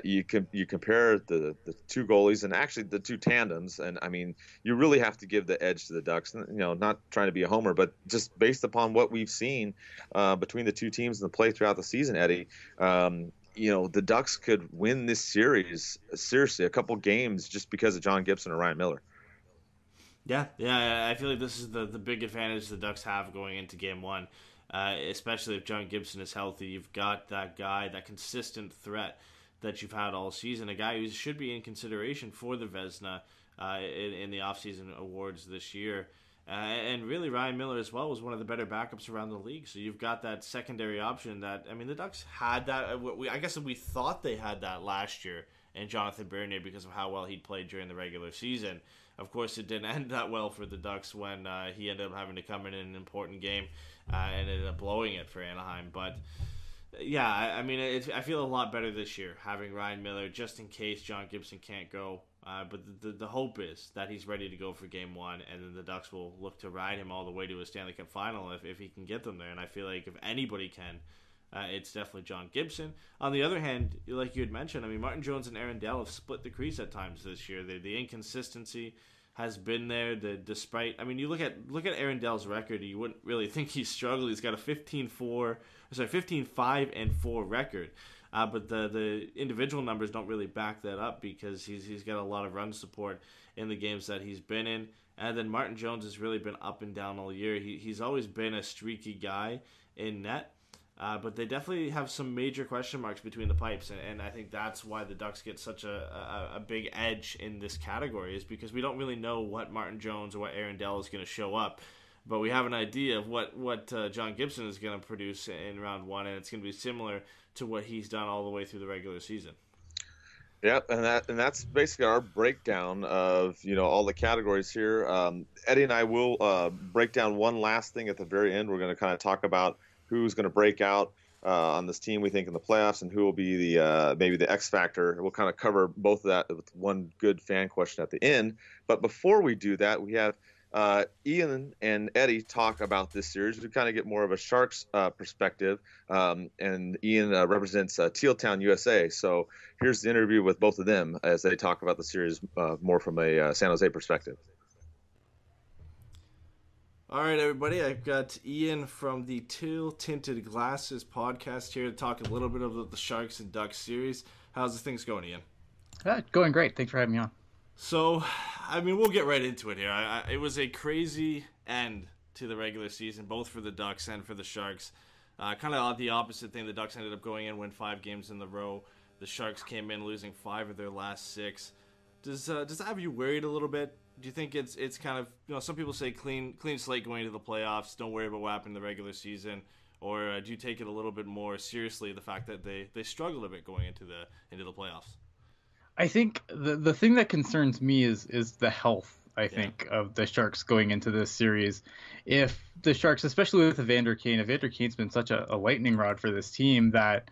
you compare the two goalies and actually the two tandems, and I mean, you really have to give the edge to the Ducks. Not trying to be a homer, but just based upon what we've seen between the two teams in the play throughout the season, Eddie. The Ducks could win this series, seriously, a couple games just because of John Gibson or Ryan Miller. Yeah, I feel like this is the big advantage the Ducks have going into Game 1, especially if John Gibson is healthy. You've got that guy, that consistent threat that you've had all season, a guy who should be in consideration for the Vezina in the offseason awards this year. And really, Ryan Miller as well was one of the better backups around the league. So you've got that secondary option that, I mean, the Ducks had that. I guess we thought they had that last year in Jonathan Bernier because of how well he'd played during the regular season. Of course, it didn't end that well for the Ducks when he ended up having to come in an important game and ended up blowing it for Anaheim. But yeah, I mean, I feel a lot better this year having Ryan Miller just in case John Gibson can't go. But the hope is that he's ready to go for Game 1, and then the Ducks will look to ride him all the way to a Stanley Cup final if he can get them there. And I feel like if anybody can, it's definitely John Gibson. On the other hand, like you had mentioned, I mean, Martin Jones and Aaron Dell have split the crease at times this year. The inconsistency has been there. Despite, I mean, you look at Aaron Dell's record, you wouldn't really think he's struggling. He's got a 15-5-4 record. But the individual numbers don't really back that up because he's got a lot of run support in the games that he's been in. And then Martin Jones has really been up and down all year. He's always been a streaky guy in net. But they definitely have some major question marks between the pipes. And I think that's why the Ducks get such a big edge in this category, is because we don't really know what Martin Jones or what Aaron Dell is going to show up. But we have an idea of what John Gibson is going to produce in round 1, and it's going to be similar to what he's done all the way through the regular season. Yep, and that's basically our breakdown of all the categories here. Eddie and I will break down one last thing at the very end. We're going to kind of talk about who's going to break out on this team we think in the playoffs, and who will be the maybe the X factor. We'll kind of cover both of that with one good fan question at the end. But before we do that, we have Ian and Eddie talk about this series. We kind of get more of a Sharks perspective, and Ian represents Teal Town, USA. So here's the interview with both of them as they talk about the series more from a San Jose perspective. All right, everybody. I've got Ian from the Teal Tinted Glasses podcast here to talk a little bit about the Sharks and Ducks series. How's the things going, Ian? Going great. Thanks for having me on. So, I mean, we'll get right into it here. It was a crazy end to the regular season, both for the Ducks and for the Sharks. Kind of the opposite thing. The Ducks ended up going in, win 5 games in the row. The Sharks came in losing 5 of their last 6. Does that have you worried a little bit? Do you think it's kind of, some people say clean slate going into the playoffs, don't worry about what happened in the regular season, or do you take it a little bit more seriously, the fact that they struggled a bit going into the playoffs? I think the thing that concerns me is the health, I think, of the Sharks going into this series. If the Sharks, especially with Evander Kane's been such a lightning rod for this team that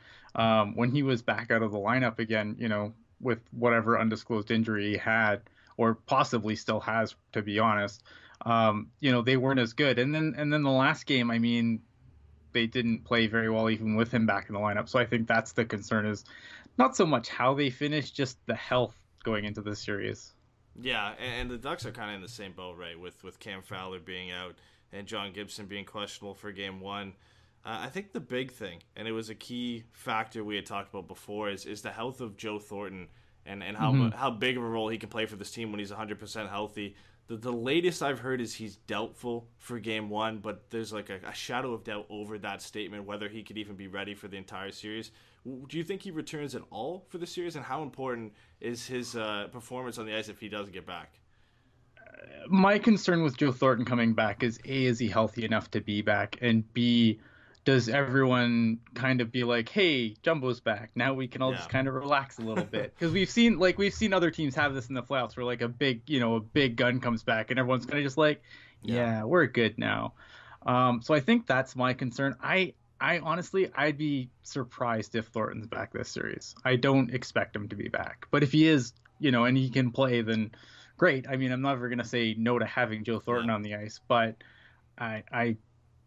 when he was back out of the lineup again, with whatever undisclosed injury he had, or possibly still has, to be honest, they weren't as good. And then the last game, I mean, they didn't play very well even with him back in the lineup. So I think that's the concern, is not so much how they finish, just the health going into the series. Yeah, and the Ducks are kind of in the same boat, right, with Cam Fowler being out and John Gibson being questionable for Game 1. I think the big thing, and it was a key factor we had talked about before, is the health of Joe Thornton and how big of a role he can play for this team when he's 100% healthy. The latest I've heard is he's doubtful for Game 1, but there's like a shadow of doubt over that statement, whether he could even be ready for the entire series. Do you think he returns at all for the series, and how important is his performance on the ice if he doesn't get back? My concern with Joe Thornton coming back is, A, is he healthy enough to be back, and B, does everyone kind of be like, hey, Jumbo's back, now we can all just kind of relax a little bit? Because we've seen other teams have this in the playoffs, where like a big gun comes back and everyone's kind of just like, yeah, we're good now. So I think that's my concern. I honestly, I'd be surprised if Thornton's back this series. I don't expect him to be back, but if he is, and he can play, then great. I mean, I'm never going to say no to having Joe Thornton on the ice, but I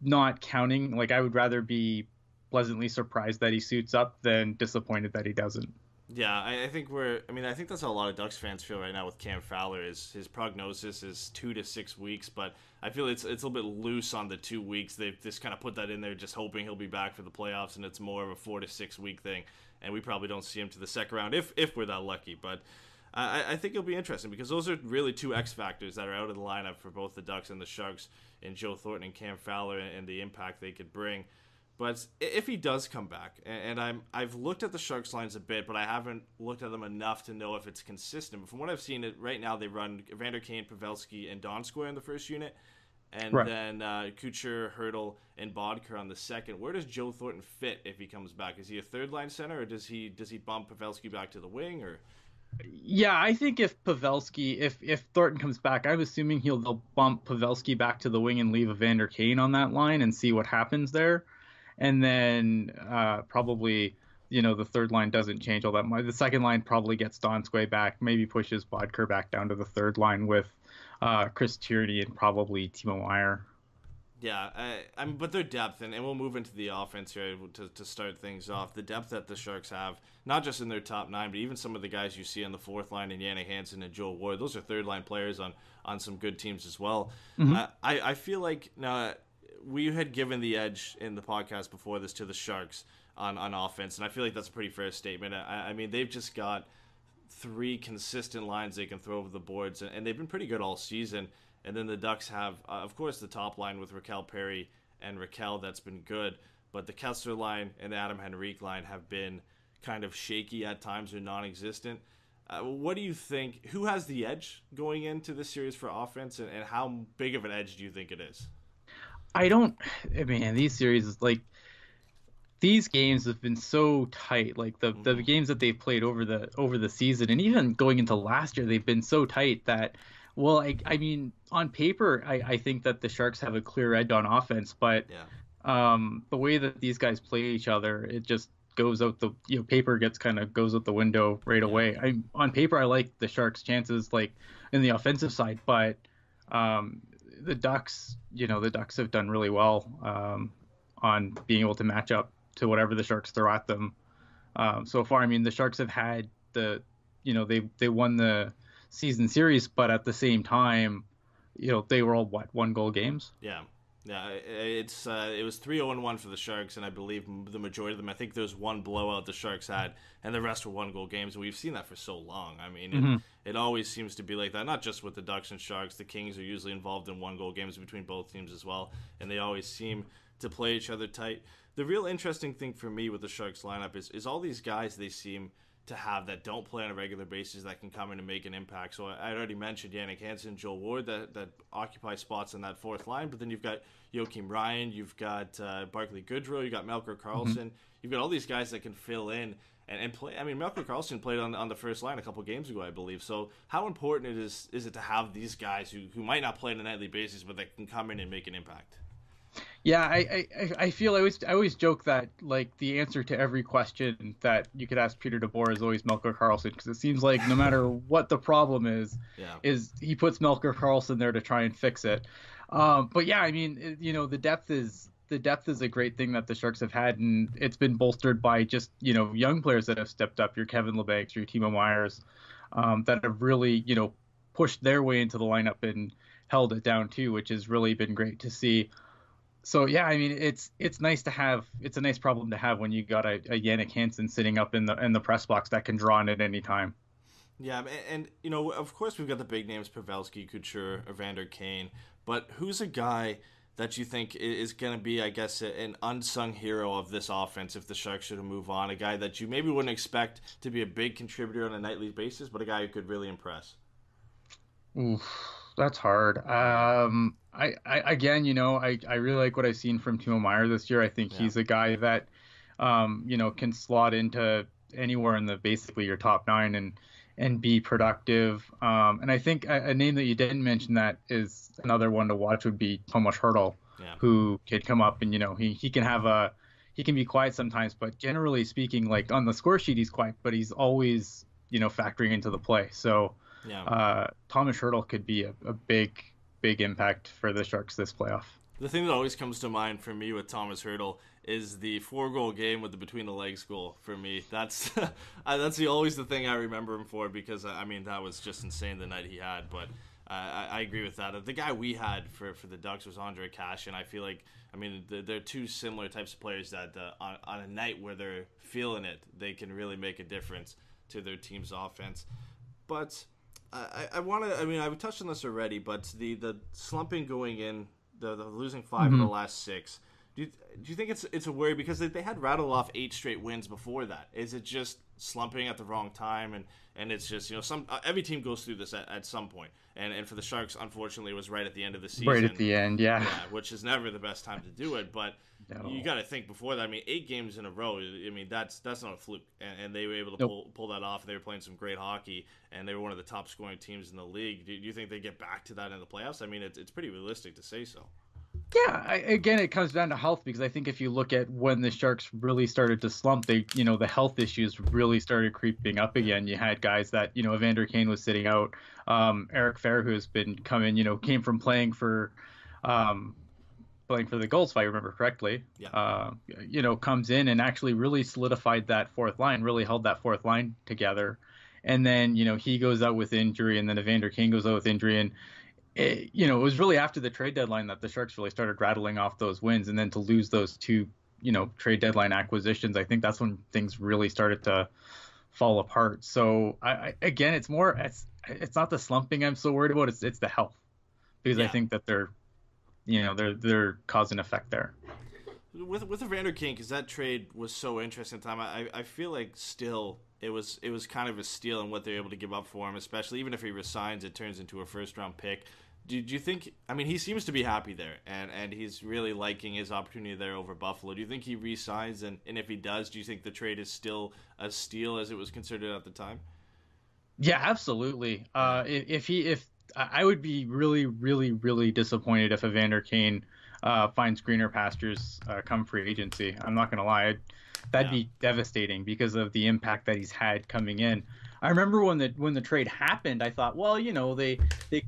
not counting. Like, I would rather be pleasantly surprised that he suits up than disappointed that he doesn't. Yeah, I think I think that's how a lot of Ducks fans feel right now with Cam Fowler. His prognosis is 2 to 6 weeks, but I feel it's a little bit loose on the 2 weeks. They've just kind of put that in there, just hoping he'll be back for the playoffs, and it's more of a 4 to 6 week thing. And we probably don't see him to the second round if we're that lucky. But I think it'll be interesting because those are really 2 X factors that are out of the lineup for both the Ducks and the Sharks, in Joe Thornton and Cam Fowler, and the impact they could bring. But if he does come back, and I've looked at the Sharks lines a bit, but I haven't looked at them enough to know if it's consistent. But from what I've seen, right now they run Evander Kane, Pavelski, and Donskoy in the first unit, and then Couture, Hurdle, and Bodker on the second. Where does Joe Thornton fit if he comes back? Is he a third line center, or does he bump Pavelski back to the wing? Or yeah, I think if Pavelski, if Thornton comes back, I'm assuming they'll bump Pavelski back to the wing and leave Evander Kane on that line and see what happens there. And then probably, the third line doesn't change all that much. The second line probably gets Donskoy back, maybe pushes Bodker back down to the third line with Chris Tierney and probably Timo Meier. Yeah, but their depth, and we'll move into the offense here to start things off. The depth that the Sharks have, not just in their top 9, but even some of the guys you see on the fourth line in Jannik Hansen and Joel Ward, those are third line players on some good teams as well. Mm-hmm. I feel like now, we had given the edge in the podcast before this to the Sharks on offense, and I feel like that's a pretty fair statement. I mean, they've just got 3 consistent lines they can throw over the boards, and they've been pretty good all season. And then the Ducks have, of course, the top line with Raquel Perry and Raquel, that's been good, but the Kessler line and the Adam Henrique line have been kind of shaky at times or non-existent. What do you think? Who has the edge going into this series for offense, and how big of an edge do you think it is? These series, these games have been so tight. Like the games that they've played over the season, and even going into last year, they've been so tight that, well, on paper, I think that the Sharks have a clear edge on offense, but the way that these guys play each other, it just goes out paper goes out the window right away. On paper, I like the Sharks' chances, in the offensive side, but the Ducks have done really well on being able to match up to whatever the Sharks throw at them so far. The Sharks have had they won the season series, but at the same time, they were all 1-goal games. Yeah, it was 3-0-1 for the Sharks, and I believe the majority of them, I think there's one blowout the Sharks had, and the rest were 1-goal games. And we've seen that for so long. It always seems to be like that, not just with the Ducks and Sharks. The Kings are usually involved in 1-goal games between both teams as well, and they always seem to play each other tight. The real interesting thing for me with the Sharks lineup is all these guys they seem to have that don't play on a regular basis that can come in and make an impact. So I already mentioned Jannik Hansen, Joel Ward that occupy spots in that fourth line, but then you've got Joakim Ryan, you've got Barclay Goodrow, you've got Melker Karlsson, you've got all these guys that can fill in and play. Melker Karlsson played on the first line a couple games ago, I believe. So how important is it to have these guys who might not play on a nightly basis, but that can come in and make an impact? Yeah, I feel I always joke that the answer to every question that you could ask Peter DeBoer is always Melker Karlsson, because it seems like no matter what the problem is he puts Melker Karlsson there to try and fix it. But yeah, the depth is a great thing that the Sharks have had, and it's been bolstered by just young players that have stepped up. Your Kevin Labancs, your Timo Meyers, that have really pushed their way into the lineup and held it down too, which has really been great to see. So yeah, it's nice to have. It's a nice problem to have when you got a Jannik Hansen sitting up in the press box that can draw in at any time. Yeah, and of course we've got the big names: Pavelski, Couture, Evander Kane. But who's a guy that you think is going to be, I guess, an unsung hero of this offense if the Sharks should move on? A guy that you maybe wouldn't expect to be a big contributor on a nightly basis, but a guy who could really impress. Oof, that's hard. I really like what I've seen from Timo Meier this year. I think he's a guy that, can slot into anywhere in basically your top 9 and be productive. And I think a name that you didn't mention that is another one to watch would be Tomas Hertl, who can come up and, he can be quiet sometimes, but generally speaking, on the score sheet, he's quiet, but he's always, factoring into the play. So, Thomas Hertl could be a big impact for the Sharks this playoff. The thing that always comes to mind for me with Thomas Hertl is the 4-goal game with the between the legs goal. For me, that's always the thing I remember him for, because I mean that was just insane the night he had. But I agree with that. The guy we had for the Ducks was Andre Cash, and I feel like, I mean, they're two similar types of players that on a night where they're feeling it, they can really make a difference to their team's offense. But I want to, I mean, I've touched on this already, but the slumping going in, the losing 5 of the last 6, do you think it's a worry, because they had rattled off 8 straight wins before that? Is it just slumping at the wrong time, and it's just, you know, every team goes through this at some point, and for the Sharks, unfortunately, it was right at the end of the season, right at the end, yeah, which is never the best time to do it. But you got to think before that. I mean, 8 games in a row. I mean, that's not a fluke, and they were able to pull that off. They were playing some great hockey, and they were one of the top scoring teams in the league. Do you think they get back to that in the playoffs? I mean, it's pretty realistic to say so. Yeah, again, it comes down to health, because I think if you look at when the Sharks really started to slump, the health issues really started creeping up again. You had guys that, Evander Kane was sitting out. Eric Fehr, who's been coming, came from playing for the Gulls, if I remember correctly. Yeah. Comes in and actually really solidified that fourth line, really held that fourth line together. And then, he goes out with injury, and then Evander Kane goes out with injury, and it was really after the trade deadline that the Sharks really started rattling off those wins, and then to lose those 2, trade deadline acquisitions, I think that's when things really started to fall apart. So again, it's not the slumping I'm so worried about. It's the health, because I think that they're cause and effect there. With Evander Kane, because that trade was so interesting at the time, I feel like still it was kind of a steal in what they're able to give up for him, especially even if he resigns, it turns into a first-round pick. Do you think, I mean, he seems to be happy there, and he's really liking his opportunity there over Buffalo. Do you think he resigns, and if he does, do you think the trade is still a steal as it was considered at the time? Yeah, absolutely. If I would be really, really, really disappointed if Evander Kane finds greener pastures come free agency. I'm not going to lie. That'd be devastating because of the impact that he's had coming in. I remember when the trade happened, I thought, well, they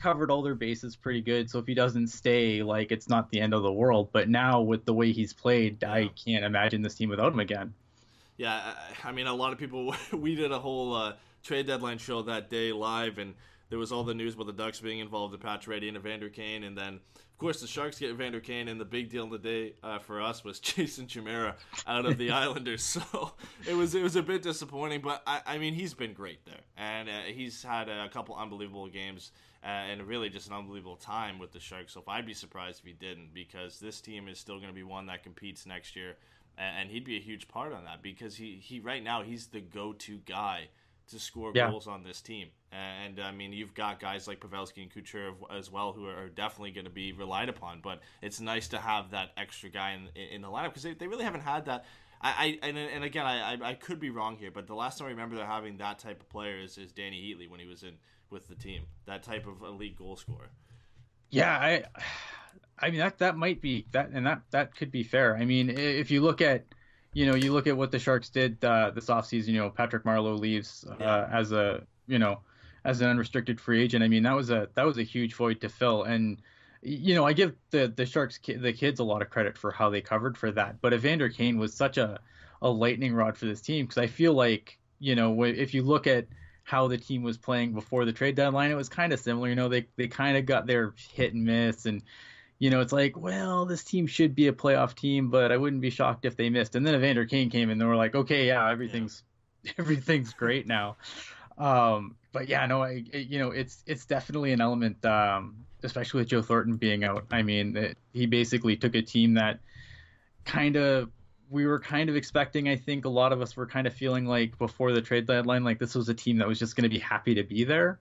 covered all their bases pretty good. So if he doesn't stay, like, it's not the end of the world. But now with the way he's played, I can't imagine this team without him again. Yeah, I mean, a lot of people, we did a whole trade deadline show that day live, and there was all the news about the Ducks being involved in Patch Reddy and Evander Kane, and then, of course, the Sharks get Evander Kane, and the big deal of the day for us was Jason Chimera out of the Islanders. So it was a bit disappointing, but I mean, he's been great there, and he's had a couple unbelievable games and really just an unbelievable time with the Sharks. So I'd be surprised if he didn't, because this team is still going to be one that competes next year, and he'd be a huge part on that, because he right now he's the go-to guy to score goals on this team. And I mean, you've got guys like Pavelski and Couture as well, who are definitely going to be relied upon, but it's nice to have that extra guy in the lineup, because they really haven't had that. And again, I could be wrong here, but the last time I remember they're having that type of player is Danny Heatley when he was in with the team, that type of elite goal scorer. Yeah, I mean that might be that, and that could be fair. I mean, if you look at what the Sharks did this offseason, Patrick Marleau leaves as an unrestricted free agent. I mean, that was a huge void to fill, and I give the Sharks the kids a lot of credit for how they covered for that. But Evander Kane was such a lightning rod for this team, because I feel like if you look at how the team was playing before the trade deadline, it was kind of similar. They kind of got their hit and miss, and it's like, well, this team should be a playoff team, but I wouldn't be shocked if they missed. And then Evander Kane came in, and they were like, okay, yeah, everything's great now. But yeah, no, it's definitely an element, especially with Joe Thornton being out. I mean, he basically took a team that we were kind of expecting. I think a lot of us were kind of feeling like before the trade deadline, like this was a team that was just going to be happy to be there.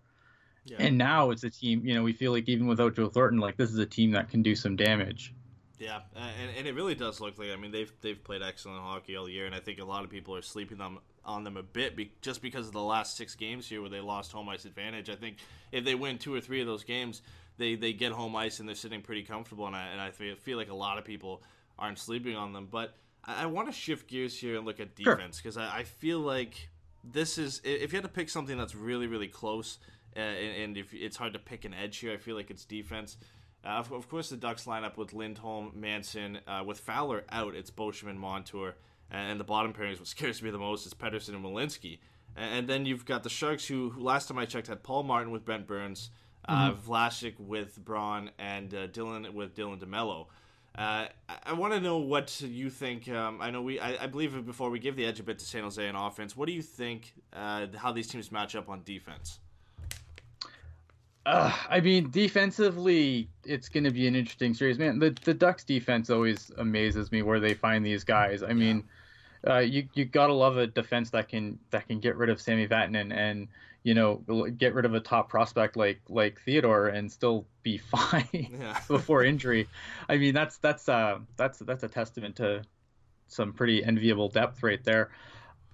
Yeah. And now it's a team, we feel like even without Joe Thornton, like this is a team that can do some damage. Yeah, and it really does look like, I mean, they've played excellent hockey all year, and I think a lot of people are sleeping on them a bit just because of the last 6 games here where they lost home ice advantage. I think if they win 2 or 3 of those games, they get home ice and they're sitting pretty comfortable, and I feel like a lot of people aren't sleeping on them. But I want to shift gears here and look at defense, because I feel like this is, if you had to pick something that's really, really close and if it's hard to pick an edge here, I feel like it's defense. Of course, the Ducks line up with Lindholm, Manson. With Fowler out, it's Boschman, Montour. And the bottom pairing is what scares me the most. It's Pettersson and Welinski. And then you've got the Sharks, who last time I checked had Paul Martin with Brent Burns, Vlasic with Braun, and Dylan with Dylan DeMello. I want to know what you think. I know I believe before we give the edge a bit to San Jose on offense, what do you think how these teams match up on defense? I mean, defensively, it's going to be an interesting series, man. The Ducks defense always amazes me where they find these guys. I mean, you gotta love a defense that can get rid of Sami Vatanen and get rid of a top prospect like Theodore and still be fine before injury. I mean, that's a testament to some pretty enviable depth right there.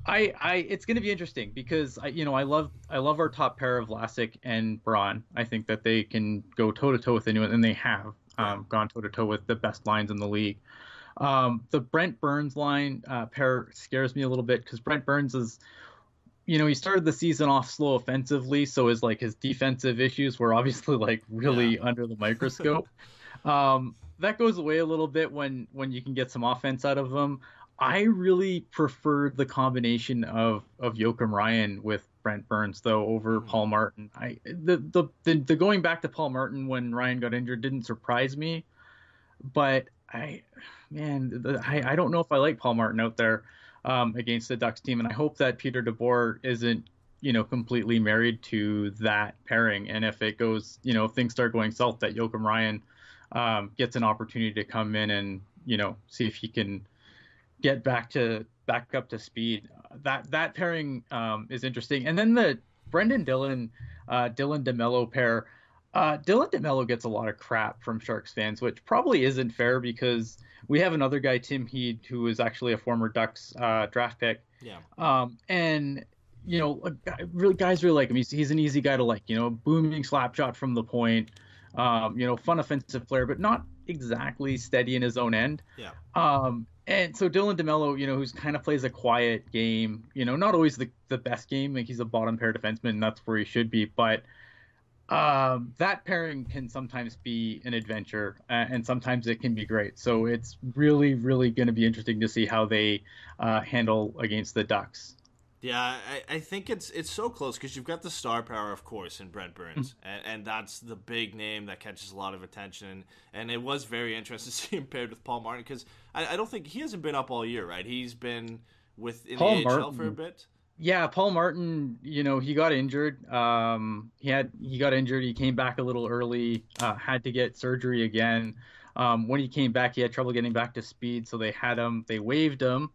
It's going to be interesting because I love our top pair of Vlasic and Braun. I think that they can go toe to toe with anyone, and they have gone toe to toe with the best lines in the league. The Brent Burns line pair scares me a little bit because Brent Burns is, he started the season off slow offensively, so his defensive issues were obviously really under the microscope. That goes away a little bit when you can get some offense out of them. I really preferred the combination of Joakim Ryan with Brent Burns though over Paul Martin. The going back to Paul Martin when Ryan got injured didn't surprise me, but I don't know if I like Paul Martin out there against the Ducks team, and I hope that Peter DeBoer isn't completely married to that pairing, and if it goes if things start going south, that Joakim Ryan gets an opportunity to come in and see if he can get back up to speed. That pairing is interesting. And then the Brendan Dylan DeMello pair. Dylan DeMello gets a lot of crap from Sharks fans, which probably isn't fair because we have another guy, Tim Heed, who is actually a former Ducks draft pick. Yeah. And guys really like him. He's an easy guy to like. Booming slap shot from the point. Fun offensive player, but not exactly steady in his own end. Yeah. And so Dylan DeMello, who's kind of plays a quiet game, not always the best game. Like he's a bottom pair defenseman, and that's where he should be. But that pairing can sometimes be an adventure, and sometimes it can be great. So it's really, really going to be interesting to see how they handle against the Ducks. Yeah, I think it's so close because you've got the star power, of course, in Brent Burns, and that's the big name that catches a lot of attention. And it was very interesting to see him paired with Paul Martin because I don't think he hasn't been up all year, right? He's been in Paul the AHL for a bit. Yeah, Paul Martin, he got injured. He got injured. He came back a little early. Had to get surgery again. When he came back, he had trouble getting back to speed, so they waived him.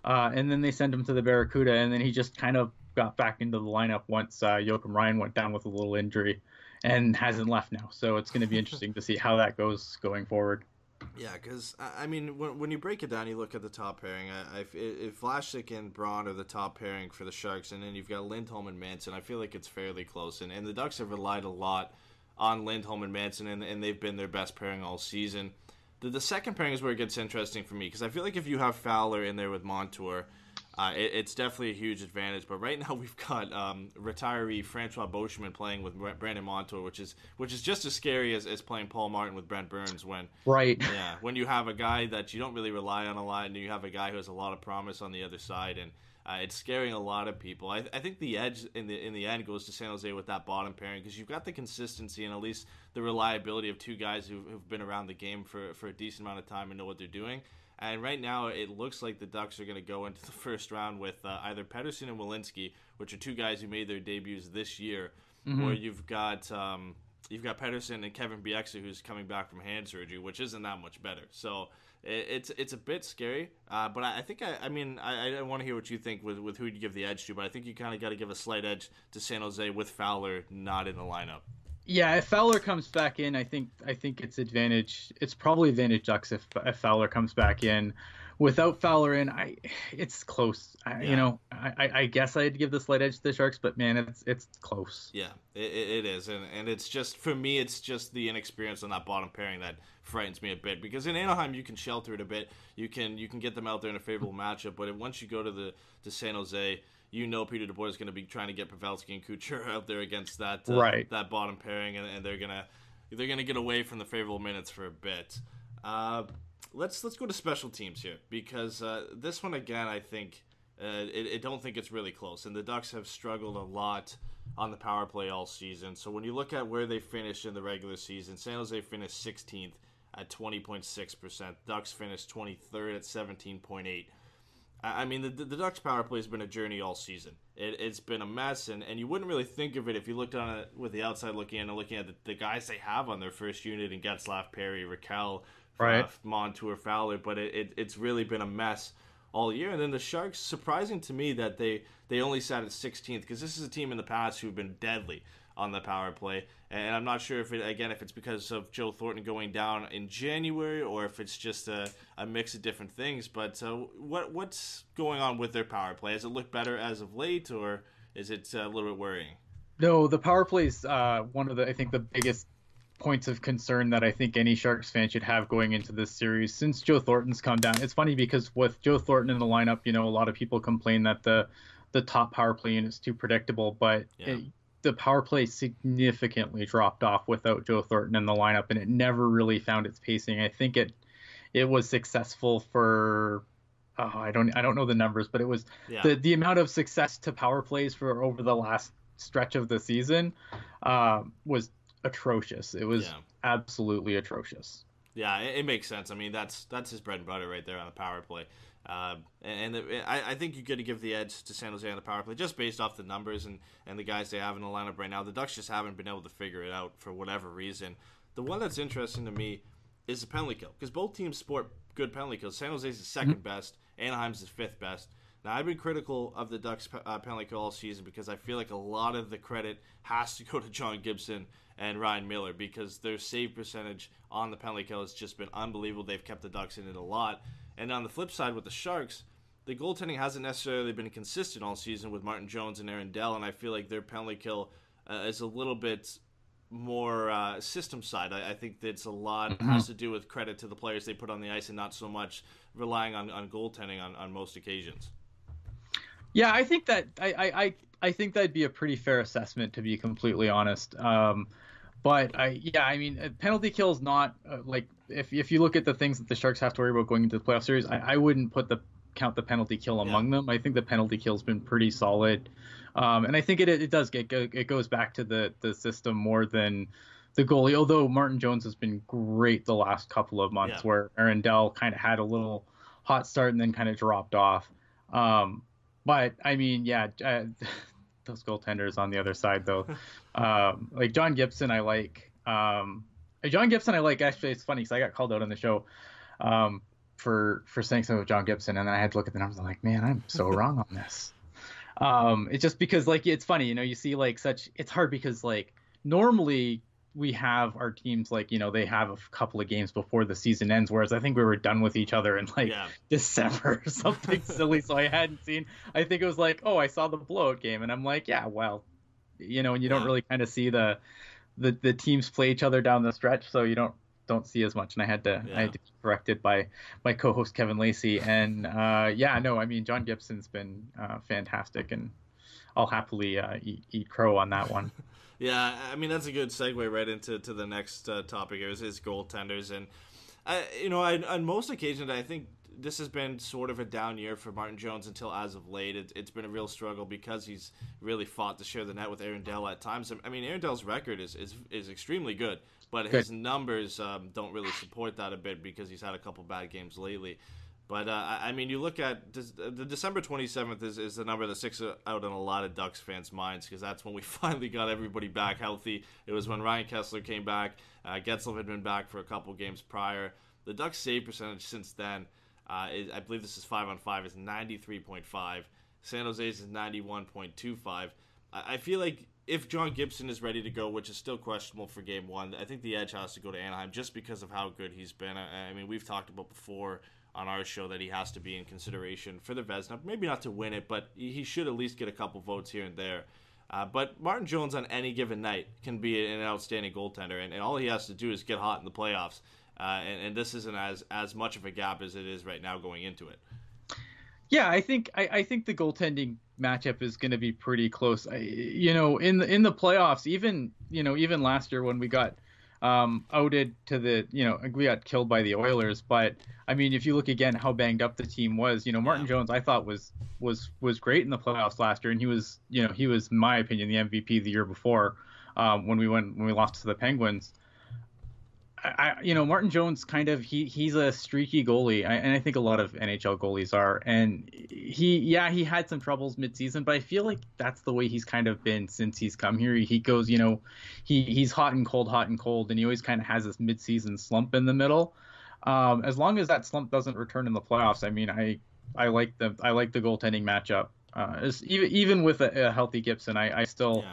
And then they sent him to the Barracuda, and then he just kind of got back into the lineup once Joakim Ryan went down with a little injury and hasn't left now. So it's going to be interesting to see how that goes going forward. Yeah, because, I mean, when you break it down, you look at the top pairing. If Vlasic and Braun are the top pairing for the Sharks, and then you've got Lindholm and Manson, I feel like it's fairly close. And the Ducks have relied a lot on Lindholm and Manson, and they've been their best pairing all season. The second pairing is where it gets interesting for me because I feel like if you have Fowler in there with Montour, it's definitely a huge advantage. But right now we've got retiree Francois Boschman playing with Brandon Montour, which is just as scary as playing Paul Martin with Brent Burns. When you have a guy that you don't really rely on a lot, and you have a guy who has a lot of promise on the other side, and it's scaring a lot of people. I think the edge in the end goes to San Jose with that bottom pairing because you've got the consistency and at least the reliability of two guys who've been around the game for a decent amount of time and know what they're doing. And right now it looks like the Ducks are going to go into the first round with either Pettersson and Welinski, which are two guys who made their debuts this year, or you've got Pettersson and Kevin Bieksa, who's coming back from hand surgery, which isn't that much better. So it's a bit scary, but I think I want to hear what you think with who you give the edge to, but I think you kind of got to give a slight edge to San Jose with Fowler not in the lineup. Yeah, if Fowler comes back in, I think it's advantage. It's probably advantage Ducks if Fowler comes back in. Without Fowler in, it's close. I guess I'd give the slight edge to the Sharks, but man, it's close. Yeah, it is, and it's just for me, it's just the inexperience on that bottom pairing that frightens me a bit. Because in Anaheim, you can shelter it a bit. You can get them out there in a favorable matchup, but once you go to San Jose, Peter DeBoer is going to be trying to get Pavelski and Couture out there against that that bottom pairing, and they're gonna get away from the favorable minutes for a bit. Let's go to special teams here, because this one again, I think I don't think it's really close, and the Ducks have struggled a lot on the power play all season. So when you look at where they finished in the regular season, San Jose finished 16th at 20.6%. Ducks finished 23rd at 17.8%. I mean, the Ducks power play has been a journey all season. It's been a mess, and you wouldn't really think of it if you looked on it with the outside looking in and looking at the guys they have on their first unit in Getzlaf, Perry, Raquel, Montour, Fowler, but it's really been a mess all year. And then the Sharks, surprising to me that they only sat at 16th, because this is a team in the past who've been deadly on the power play, and I'm not sure if it's because of Joe Thornton going down in January, or if it's just a mix of different things. But what's going on with their power play? Has it looked better as of late, or is it a little bit worrying? No, the power play is one of the biggest points of concern that I think any Sharks fan should have going into this series since Joe Thornton's come down. It's funny because with Joe Thornton in the lineup, a lot of people complain that the top power play unit is too predictable, but the power play significantly dropped off without Joe Thornton in the lineup, and it never really found its pacing. I think it was successful for I don't know the numbers, but it was the amount of success to power plays for over the last stretch of the season was atrocious. It was absolutely atrocious. Yeah, it makes sense. I mean, that's his bread and butter right there on the power play. I think you got to give the edge to San Jose on the power play just based off the numbers and the guys they have in the lineup right now. The Ducks just haven't been able to figure it out for whatever reason. The one that's interesting to me is the penalty kill, because both teams sport good penalty kills. San Jose's the second best, Anaheim's the fifth best. Now, I've been critical of the Ducks penalty kill all season because I feel like a lot of the credit has to go to John Gibson and Ryan Miller, because their save percentage on the penalty kill has just been unbelievable. They've kept the Ducks in it a lot. And on the flip side with the Sharks, the goaltending hasn't necessarily been consistent all season with Martin Jones and Aaron Dell, and I feel like their penalty kill is a little bit more system side. I think that's a lot has to do with credit to the players they put on the ice and not so much relying on goaltending on most occasions. Yeah, I think that I think that'd be a pretty fair assessment, to be completely honest. But penalty kill is not like if you look at the things that the Sharks have to worry about going into the playoff series, I wouldn't count the penalty kill among them. I think the penalty kill's been pretty solid, and I think it goes back to the system more than the goalie. Although Martin Jones has been great the last couple of months, where Aaron Dell kind of had a little hot start and then kind of dropped off. But I mean, those goaltenders on the other side, though, like John Gibson, I like. Actually, it's funny because I got called out on the show for saying something with John Gibson, and then I had to look at the numbers. I'm like, man, I'm so wrong on this. It's just because it's funny, you see it's hard because normally we have our teams they have a couple of games before the season ends, whereas I think we were done with each other in December or something silly. So I hadn't seen. I think it was I saw the blowout game, and I'm like, yeah, well, and you don't really kind of see the teams play each other down the stretch, so you don't see as much. And I had to be corrected by my co-host Kevin Lacey, and John Gibson's been fantastic, and I'll happily eat crow on that one. Yeah, I mean, that's a good segue right into the next topic. Is his goaltenders, and on most occasions, I think this has been sort of a down year for Martin Jones until as of late. It's been a real struggle because he's really fought to share the net with Aaron Dell at times. I mean, Aaron Dell's record is extremely good, but his numbers don't really support that a bit because he's had a couple bad games lately. But, I mean, you look at the December 27th is the number that sticks out in a lot of Ducks fans' minds, because that's when we finally got everybody back healthy. It was when Ryan Kessler came back. Getzlaf had been back for a couple games prior. The Ducks' save percentage since then, I believe this is 5-on-5, is 93.5. San Jose's is 91.25. I feel like if John Gibson is ready to go, which is still questionable for Game 1, I think the edge has to go to Anaheim just because of how good he's been. I mean, we've talked about before on our show that he has to be in consideration for the Vezina. Maybe not to win it, but he should at least get a couple votes here and there. But Martin Jones on any given night can be an outstanding goaltender, and all he has to do is get hot in the playoffs. And this isn't as much of a gap as it is right now going into it. Yeah, I think the goaltending matchup is going to be pretty close. In the playoffs, even last year when we got outed to we got killed by the Oilers. But I mean, if you look again how banged up the team was, Martin Jones I thought was great in the playoffs last year, and he was in my opinion the MVP the year before when we lost to the Penguins. Martin Jones he's a streaky goalie, and I think a lot of NHL goalies are. And he had some troubles midseason, but I feel like that's the way he's kind of been since he's come here. He goes, he's hot and cold, and he always kind of has this midseason slump in the middle. As long as that slump doesn't return in the playoffs, I mean, I like the goaltending matchup. Even with a healthy Gibson, I still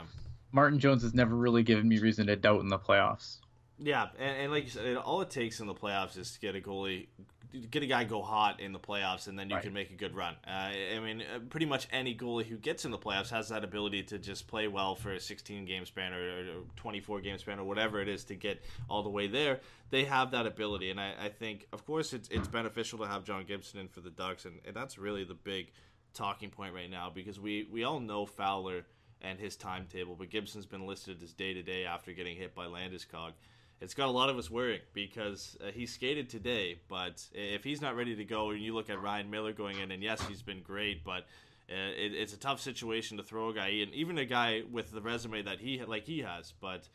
Martin Jones has never really given me reason to doubt in the playoffs. Yeah, and like you said, all it takes in the playoffs is to get a guy go hot in the playoffs, and then you can make a good run. I mean, pretty much any goalie who gets in the playoffs has that ability to just play well for a 16-game span or 24-game span or whatever it is to get all the way there. They have that ability, and I think, of course, it's beneficial to have John Gibson in for the Ducks, and that's really the big talking point right now, because we all know Fowler and his timetable, but Gibson's been listed as day-to-day after getting hit by Landeskog. It's got a lot of us worrying because he skated today, but if he's not ready to go, and you look at Ryan Miller going in, and yes, he's been great, but it's a tough situation to throw a guy in, even a guy with the resume that he has. But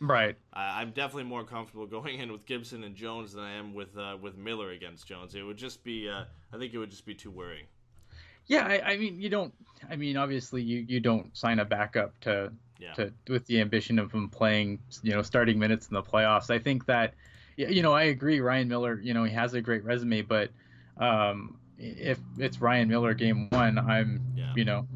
I'm definitely more comfortable going in with Gibson and Jones than I am with Miller against Jones. It would just be, I think it would just be too worrying. Yeah, I mean, you don't. I mean, obviously, you don't sign a backup to with the ambition of him playing, starting minutes in the playoffs. I think that, I agree. Ryan Miller, he has a great resume, but if it's Ryan Miller game one, I'm,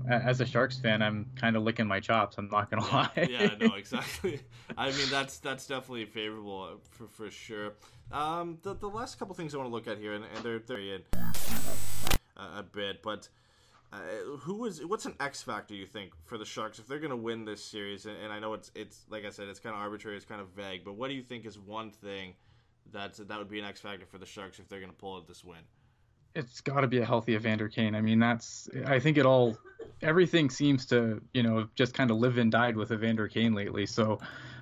as a Sharks fan, I'm kind of licking my chops. I'm not gonna lie. Yeah, no, exactly. I mean, that's definitely favorable for sure. The last couple things I want to look at here, and they're in a bit, but. What's an X factor you think for the Sharks if they're going to win this series? And I know it's like I said, it's kind of arbitrary, it's kind of vague, but what do you think is one thing that would be an X factor for the Sharks if they're going to pull out this win? It's got to be a healthy Evander Kane. I mean, I think everything seems to just kind of live and died with Evander Kane lately. So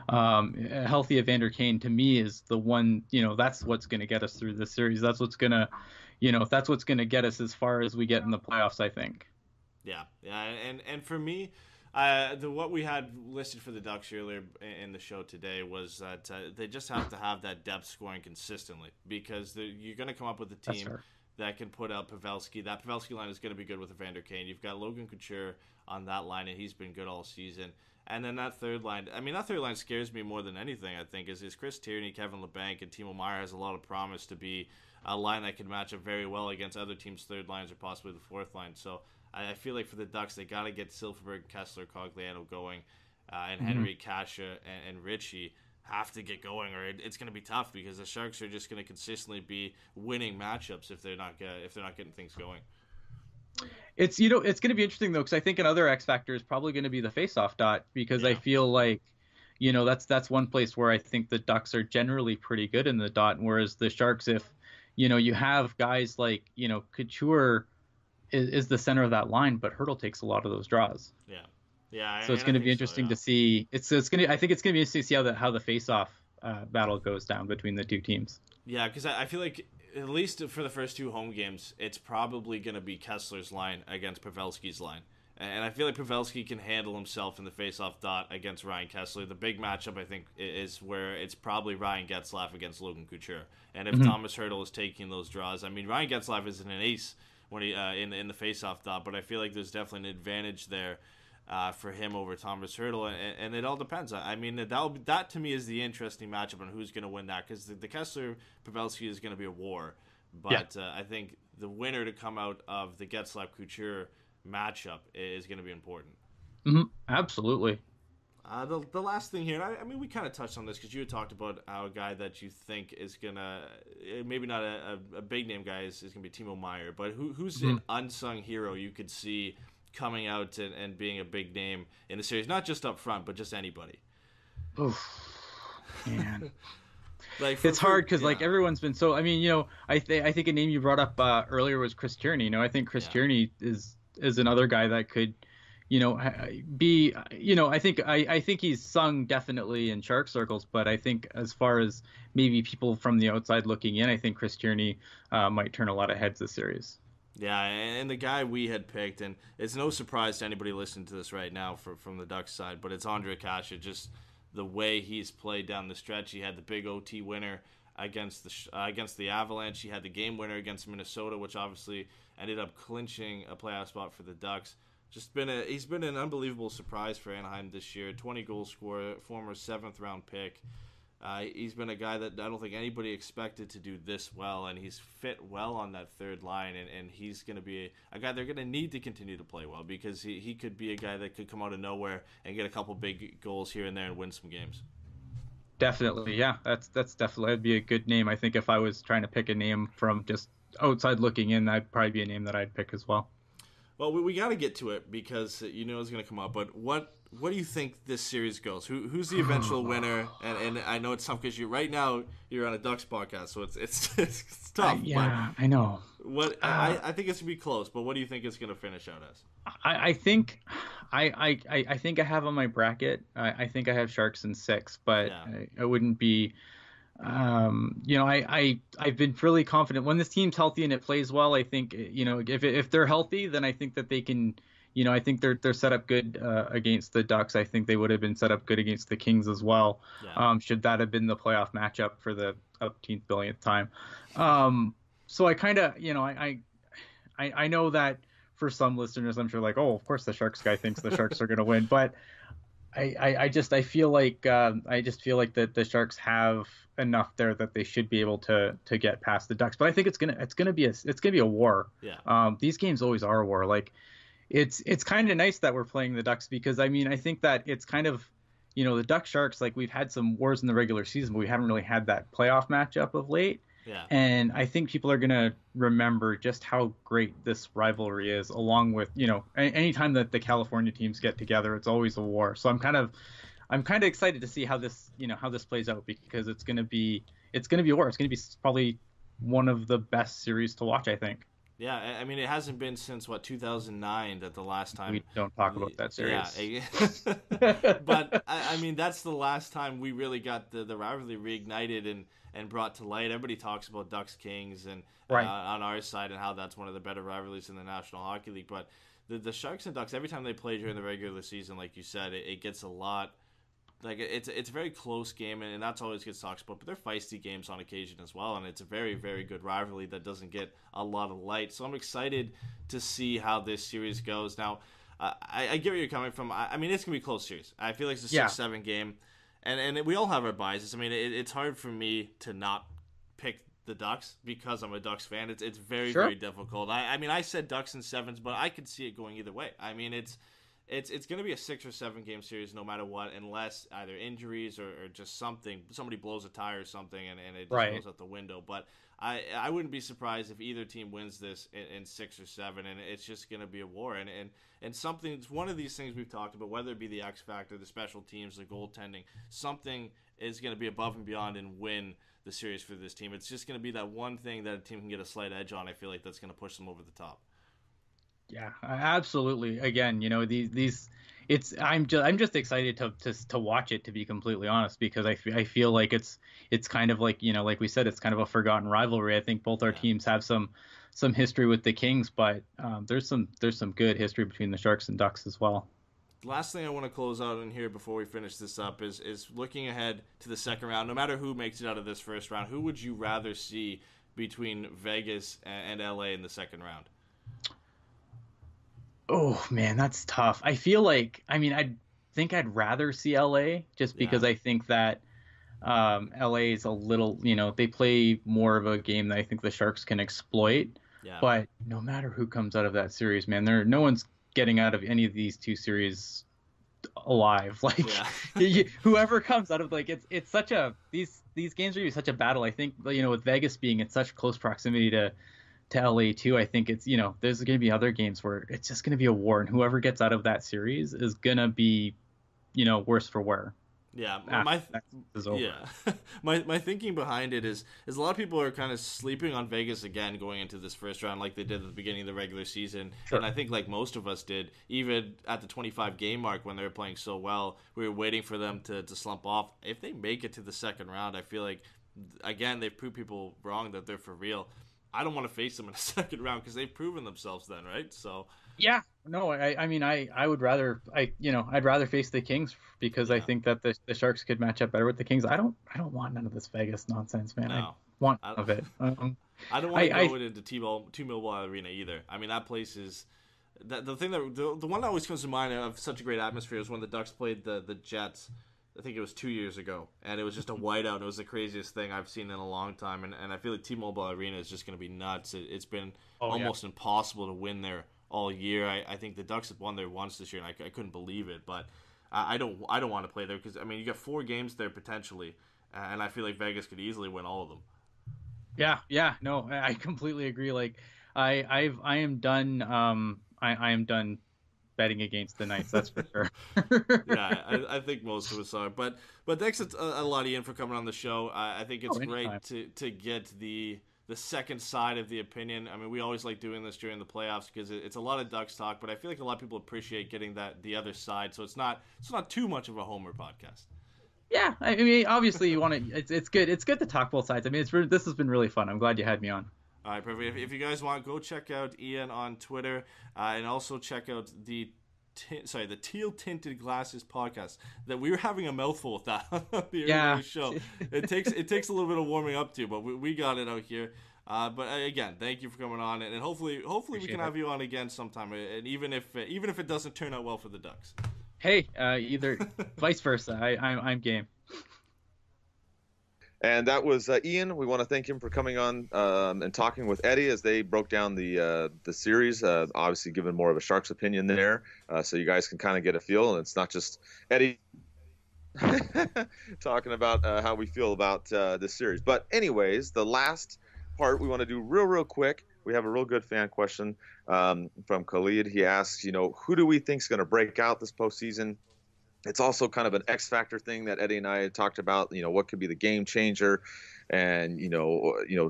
a healthy Evander Kane to me is the one. That's what's going to get us through this series. That's what's going to. That's what's going to get us as far as we get in the playoffs, I think. Yeah, and for me, what we had listed for the Ducks earlier in the show today was that they just have to have that depth scoring consistently, because you're going to come up with a team that can put out Pavelski. That Pavelski line is going to be good with Evander Kane. You've got Logan Couture on that line, and he's been good all season. And then that third line, that third line scares me more than anything, I think, is Chris Tierney, Kevin Labanc, and Timo Meier has a lot of promise to be a line that can match up very well against other teams' third lines or possibly the fourth line. So I feel like for the Ducks, they got to get Silfverberg, Kessler, Cogliano going, and Henry, Kasha, and Ritchie have to get going, or it's going to be tough, because the Sharks are just going to consistently be winning matchups if they're not getting things going. It's it's going to be interesting though, because I think another X factor is probably going to be the faceoff dot, because I feel like that's one place where I think the Ducks are generally pretty good in the dot, whereas the Sharks, if you have guys like Couture is the center of that line, but Hertl takes a lot of those draws. Yeah. So it's going to be interesting to see. I think it's going to be interesting to see how the face-off battle goes down between the two teams. Yeah, because I feel like at least for the first two home games, it's probably going to be Kessler's line against Pavelski's line. And I feel like Pavelski can handle himself in the face-off dot against Ryan Kessler. The big matchup, I think, is where it's probably Ryan Getzlaf against Logan Couture. And if Thomas Hertl is taking those draws, I mean, Ryan Getzlaf isn't an ace when he in the face-off dot, but I feel like there's definitely an advantage there for him over Thomas Hertl, and it all depends. I mean, that to me is the interesting matchup on who's going to win that, because the Kessler-Pavelski is going to be a war. But I think the winner to come out of the Getzlaf-Couture matchup is going to be important. Absolutely. The last thing here, and I mean, we kind of touched on this because you had talked about how a guy that you think is going to, maybe not a big name guy, is going to be Timo Meier, but who's an unsung hero you could see coming out and being a big name in the series, not just up front, but just anybody? Oof, man. It's hard because like everyone's been so. I mean, I think a name you brought up earlier was Chris Tierney. I think Chris Tierney is another guy that could, be. I think he's sung definitely in Shark circles, but I think as far as maybe people from the outside looking in, I think Chris Tierney might turn a lot of heads this series. Yeah, and the guy we had picked, and it's no surprise to anybody listening to this right now from the Ducks side, but it's Ondrej Kase. Just the way he's played down the stretch. He had the big OT winner against the Avalanche. He had the game winner against Minnesota, which obviously ended up clinching a playoff spot for the Ducks. He's been an unbelievable surprise for Anaheim this year. 20-goal scorer, former 7th-round pick. He's been a guy that I don't think anybody expected to do this well, and he's fit well on that third line, and he's going to be a guy they're going to need to continue to play well, because he could be a guy that could come out of nowhere and get a couple big goals here and there and win some games. Definitely, yeah. That's definitely, that'd be a good name. I think if I was trying to pick a name from just outside looking in, that'd probably be a name that I'd pick as well. Well, we got to get to it because it's going to come up, but what do you think this series goes? Who's the eventual winner? And I know it's tough because right now you're on a Ducks podcast, so it's tough. I know. I think it's gonna be close, but what do you think it's gonna finish out as? I think I have on my bracket. I think I have Sharks in 6, but I wouldn't be. I've been really confident when this team's healthy and it plays well. I think if they're healthy, then I think that they can. I think they're set up good against the Ducks. I think they would have been set up good against the Kings as well. Yeah. Should that have been the playoff matchup for the 18th billionth time. So I kind of, I know that for some listeners, I'm sure like, oh, of course the Sharks guy thinks the Sharks are going to win, but I feel like that the Sharks have enough there that they should be able to get past the Ducks. But I think it's gonna be a war. Yeah. These games always are a war. Like. It's kind of nice that we're playing the Ducks because, I mean, I think that it's kind of, the Ducks Sharks, like we've had some wars in the regular season, but we haven't really had that playoff matchup of late. Yeah. And I think people are going to remember just how great this rivalry is, along with, anytime that the California teams get together, it's always a war. So I'm kind of excited to see how this plays out because it's going to be a war. It's going to be probably one of the best series to watch, I think. Yeah, I mean, it hasn't been since, 2009 that the last time... We don't talk about that series. Yeah. But, I mean, that's the last time we really got the rivalry reignited and brought to light. Everybody talks about Ducks-Kings and right. On our side and how that's one of the better rivalries in the National Hockey League. But the Sharks and Ducks, every time they play during the regular season, like you said, it gets a lot... Like it's a very close game, and that's always gets talked about. But they're feisty games on occasion as well, and it's a very, very good rivalry that doesn't get a lot of light. So I'm excited to see how this series goes. Now, I get where you're coming from. I mean, it's gonna be a close series. I feel like it's a 6-7 game, and we all have our biases. I mean, it's hard for me to not pick the Ducks because I'm a Ducks fan. It's very, very difficult. I mean, I said Ducks in 7s, but I could see it going either way. I mean, it's going to be a 6 or 7 game series no matter what, unless either injuries or just somebody blows a tire or something and it just goes out the window. But I wouldn't be surprised if either team wins this in 6 or 7, and it's just going to be a war. And something, it's one of these things we've talked about, whether it be the X factor, the special teams, the goaltending, something is going to be above and beyond and win the series for this team. It's just going to be that one thing that a team can get a slight edge on. I feel like that's going to push them over the top. Yeah, absolutely. Again, I'm just excited to watch it, to be completely honest, because I feel like it's kind of like, like we said, it's kind of a forgotten rivalry. I think both our teams have some history with the Kings, but there's some good history between the Sharks and Ducks as well. Last thing I want to close out in here before we finish this up is looking ahead to the second round. No matter who makes it out of this first round, who would you rather see between Vegas and LA in the second round? Oh man, that's tough. I feel like, I think I'd rather see LA just because I think that LA is a little, they play more of a game that I think the Sharks can exploit. Yeah. But no matter who comes out of that series, man, no one's getting out of any of these two series alive. Like whoever comes out of, like, it's such a, these games are gonna be such a battle. I think, with Vegas being in such close proximity to LA too, I think it's, there's going to be other games where it's just going to be a war, and whoever gets out of that series is going to be, worse for wear. Yeah, is over. Yeah, my thinking behind it is a lot of people are kind of sleeping on Vegas again going into this first round, like they did at the beginning of the regular season, Sure. and I think like most of us did, even at the 25 game mark when they were playing so well, we were waiting for them to slump off. If they make it to the second round, I feel like again they've proved people wrong that they're for real. I don't want to face them in the second round because they've proven themselves then, right? So. Yeah, no, I mean, I would rather, I'd rather face the Kings because I think that the Sharks could match up better with the Kings. I don't want none of this Vegas nonsense, man. No. I want none of it. I don't want to go into T-Mobile Arena either. I mean, that place is the thing that the one that always comes to mind of such a great atmosphere is when the Ducks played the Jets. I think it was 2 years ago, and it was just a whiteout. It was the craziest thing I've seen in a long time, and I feel like T-Mobile Arena is just going to be nuts. It's been almost impossible to win there all year. I think the Ducks have won there once this year, and I couldn't believe it. But I don't want to play there because I mean you got 4 games there potentially, and I feel like Vegas could easily win all of them. Yeah, no, I completely agree. Like I am done. I am done betting against the Knights. That's for sure. Yeah, I think most of us are. But thanks a lot, Ian, for coming on the show. I think it's great to get the second side of the opinion. I mean, we always like doing this during the playoffs because it's a lot of Ducks talk, but I feel like a lot of people appreciate getting the other side, so it's not too much of a homer podcast. Yeah, I mean, obviously you want to. It's good. It's good to talk both sides. I mean, this has been really fun. I'm glad you had me on. All right, perfect. If you guys want, go check out Ian on Twitter, and also check out the Teal Tinted Glasses podcast. That we were having a mouthful with that on the earlier show. It takes a little bit of warming up to, but we got it out here. But again, thank you for coming on, and hopefully we can have you on again sometime. And even if it doesn't turn out well for the Ducks. Hey, either vice versa. I'm game. And that was Ian. We want to thank him for coming on and talking with Eddie as they broke down the series. Obviously, giving more of a Sharks opinion there, so you guys can kind of get a feel. And it's not just Eddie talking about how we feel about this series. But anyways, the last part we want to do real quick. We have a real good fan question from Khalid. He asks, who do we think is going to break out this postseason? It's also kind of an X factor thing that Eddie and I had talked about. What could be the game changer, and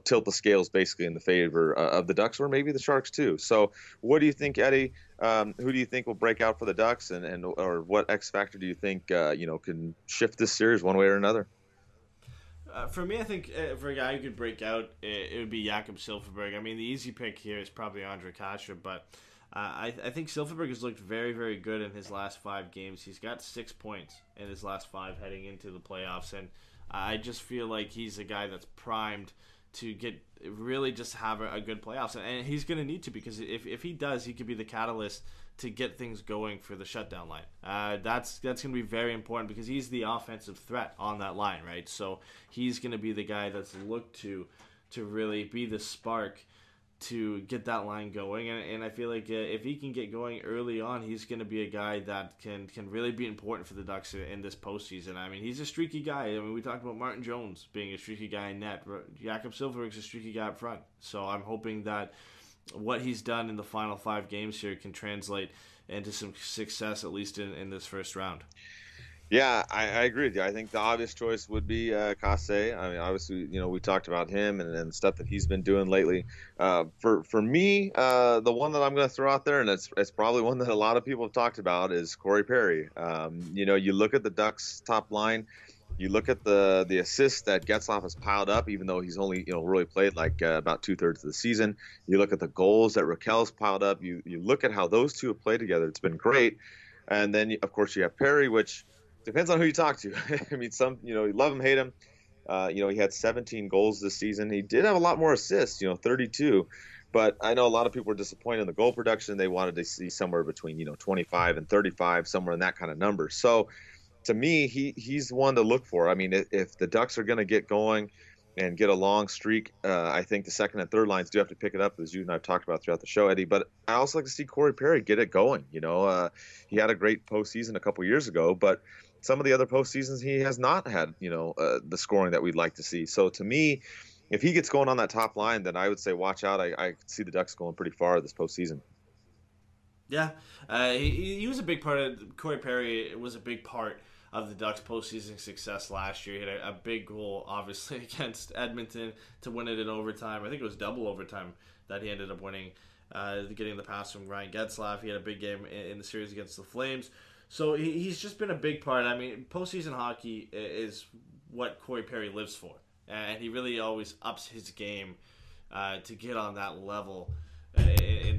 tilt the scales basically in the favor of the Ducks or maybe the Sharks too. So, what do you think, Eddie? Who do you think will break out for the Ducks, or what X factor do you think can shift this series one way or another? For me, I think for a guy who could break out, it would be Jakob Silfverberg. I mean, the easy pick here is probably Andre Kasher, but I think Silfverberg has looked very, very good in his last 5 games. He's got 6 points in his last 5 heading into the playoffs, and I just feel like he's a guy that's primed to just have a good playoffs, and he's going to need to, because if he does, he could be the catalyst to get things going for the shutdown line. That's going to be very important because he's the offensive threat on that line, right? So he's going to be the guy that's looked to really be the spark to get that line going, and I feel like if he can get going early on, he's going to be a guy that can really be important for the Ducks in this postseason. I mean, he's a streaky guy. I mean, we talked about Martin Jones being a streaky guy in net. Jakob Silfverberg's a streaky guy up front. So I'm hoping that what he's done in the final 5 games here can translate into some success, at least in this first round. Yeah, I agree with you. I think the obvious choice would be Kase. I mean, obviously, we talked about him and stuff that he's been doing lately. For me, the one that I'm going to throw out there, and it's probably one that a lot of people have talked about, is Corey Perry. You look at the Ducks top line, you look at the assists that Getzlaf has piled up, even though he's only really played like about 2/3 of the season. You look at the goals that Raquel's piled up. You look at how those two have played together. It's been great. And then of course you have Perry, which depends on who you talk to. I mean, some, you love him, hate him. He had 17 goals this season. He did have a lot more assists, 32. But I know a lot of people were disappointed in the goal production. They wanted to see somewhere between, 25 and 35, somewhere in that kind of number. So to me, he's one to look for. I mean, if the Ducks are going to get going and get a long streak, I think the second and third lines do have to pick it up, as you and I have talked about throughout the show, Eddie. But I also like to see Corey Perry get it going. He had a great postseason a couple years ago, but some of the other postseasons he has not had, the scoring that we'd like to see. So to me, if he gets going on that top line, then I would say watch out. I see the Ducks going pretty far this postseason. Yeah, he was a big part of Corey Perry. Was a big part of the Ducks' postseason success last year. He had a big goal, obviously, against Edmonton to win it in overtime. I think it was double overtime that he ended up winning, getting the pass from Ryan Getzlaf. He had a big game in the series against the Flames. So he's just been a big part. I mean, postseason hockey is what Corey Perry lives for. And he really always ups his game to get on that level in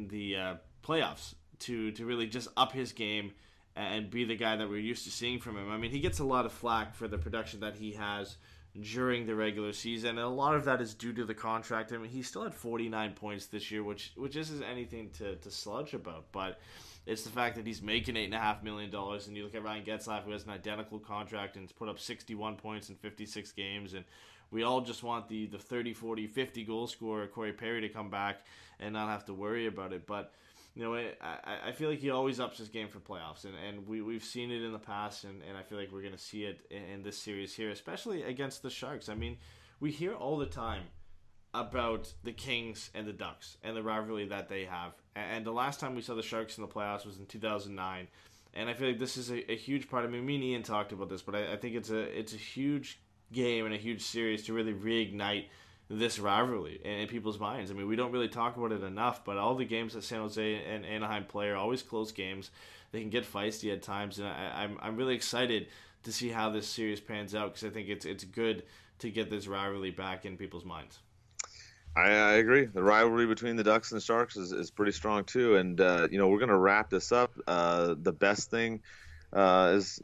the playoffs to really just up his game and be the guy that we're used to seeing from him. I mean, he gets a lot of flack for the production that he has during the regular season, and a lot of that is due to the contract. I mean, he still had 49 points this year, which isn't anything to slouch about, but it's the fact that he's making $8.5 million, and you look at Ryan Getzlaf, who has an identical contract and has put up 61 points in 56 games, and we all just want the 30, 40, 50 goal scorer Corey Perry to come back and not have to worry about it. But you know, I feel like he always ups his game for playoffs, and we've seen it in the past, and I feel like we're going to see it in this series here, especially against the Sharks. I mean, we hear all the time about the Kings and the Ducks and the rivalry that they have. And the last time we saw the Sharks in the playoffs was in 2009. And I feel like this is a huge part. I mean, me and Ian talked about this, but I think it's a huge game and a huge series to really reignite this rivalry in people's minds. I mean, we don't really talk about it enough, but all the games that San Jose and Anaheim play are always close games. They can get feisty at times, and I'm really excited to see how this series pans out, because I think it's good to get this rivalry back in people's minds. I agree. The rivalry between the Ducks and the Sharks is pretty strong too. And, we're going to wrap this up. The best thing is,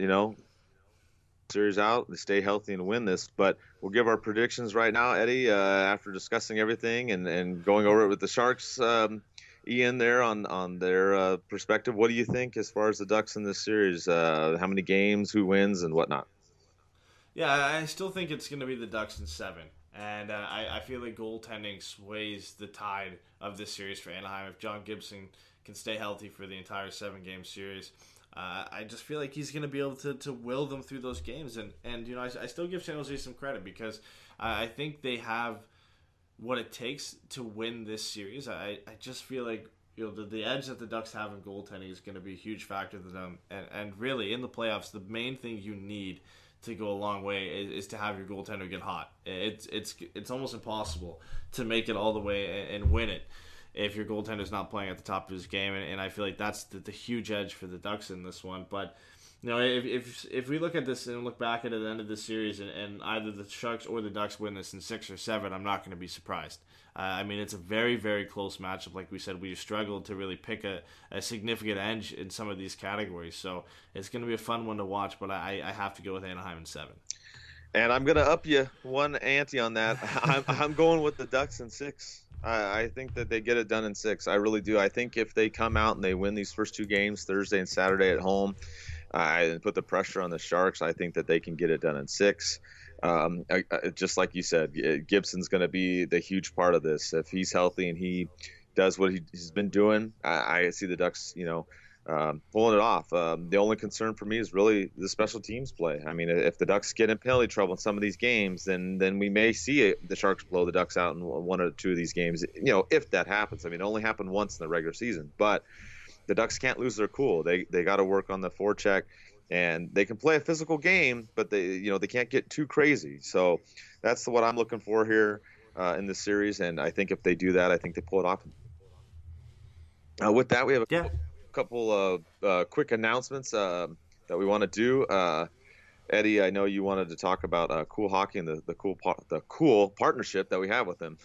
series out, they stay healthy and win this. But we'll give our predictions right now, Eddie, after discussing everything and going over it with the Sharks. Ian there on their perspective. What do you think as far as the Ducks in this series? How many games, who wins, and whatnot? Yeah, I still think it's going to be the Ducks in 7. And I feel like goaltending sways the tide of this series for Anaheim. If John Gibson can stay healthy for the entire 7-game series, I just feel like he's going to be able to will them through those games. And I still give San Jose some credit, because I think they have what it takes to win this series. I just feel like the edge that the Ducks have in goaltending is going to be a huge factor to them. And really, in the playoffs, the main thing you need to go a long way is to have your goaltender get hot. It's almost impossible to make it all the way and win it if your goaltender's not playing at the top of his game, and I feel like that's the huge edge for the Ducks in this one. But if we look at this and look back at the end of the series, and either the Sharks or the Ducks win this in 6 or 7, I'm not going to be surprised. I mean, it's a very, very close matchup. Like we said, we struggled to really pick a significant edge in some of these categories. So it's going to be a fun one to watch, but I have to go with Anaheim in 7. And I'm going to up you one ante on that. I'm going with the Ducks in 6. I think that they get it done in 6. I really do. I think if they come out and they win these first 2 games, Thursday and Saturday at home, and put the pressure on the Sharks, I think that they can get it done in 6. Just like you said, Gibson's going to be the huge part of this. If he's healthy and he does what he's been doing, I see the Ducks, pulling it off. The only concern for me is really the special teams play. I mean, if the Ducks get in penalty trouble in some of these games, then we may see the Sharks blow the Ducks out in 1 or 2 of these games. If that happens. I mean, it only happened once in the regular season, but the Ducks can't lose their cool. They got to work on the forecheck, and they can play a physical game, but they can't get too crazy. So that's what I'm looking for here in this series, and I think if they do that, I think they pull it off. With that, we have a couple of quick announcements that we want to do. Eddie, I know you wanted to talk about Cool Hockey and the cool partnership that we have with them.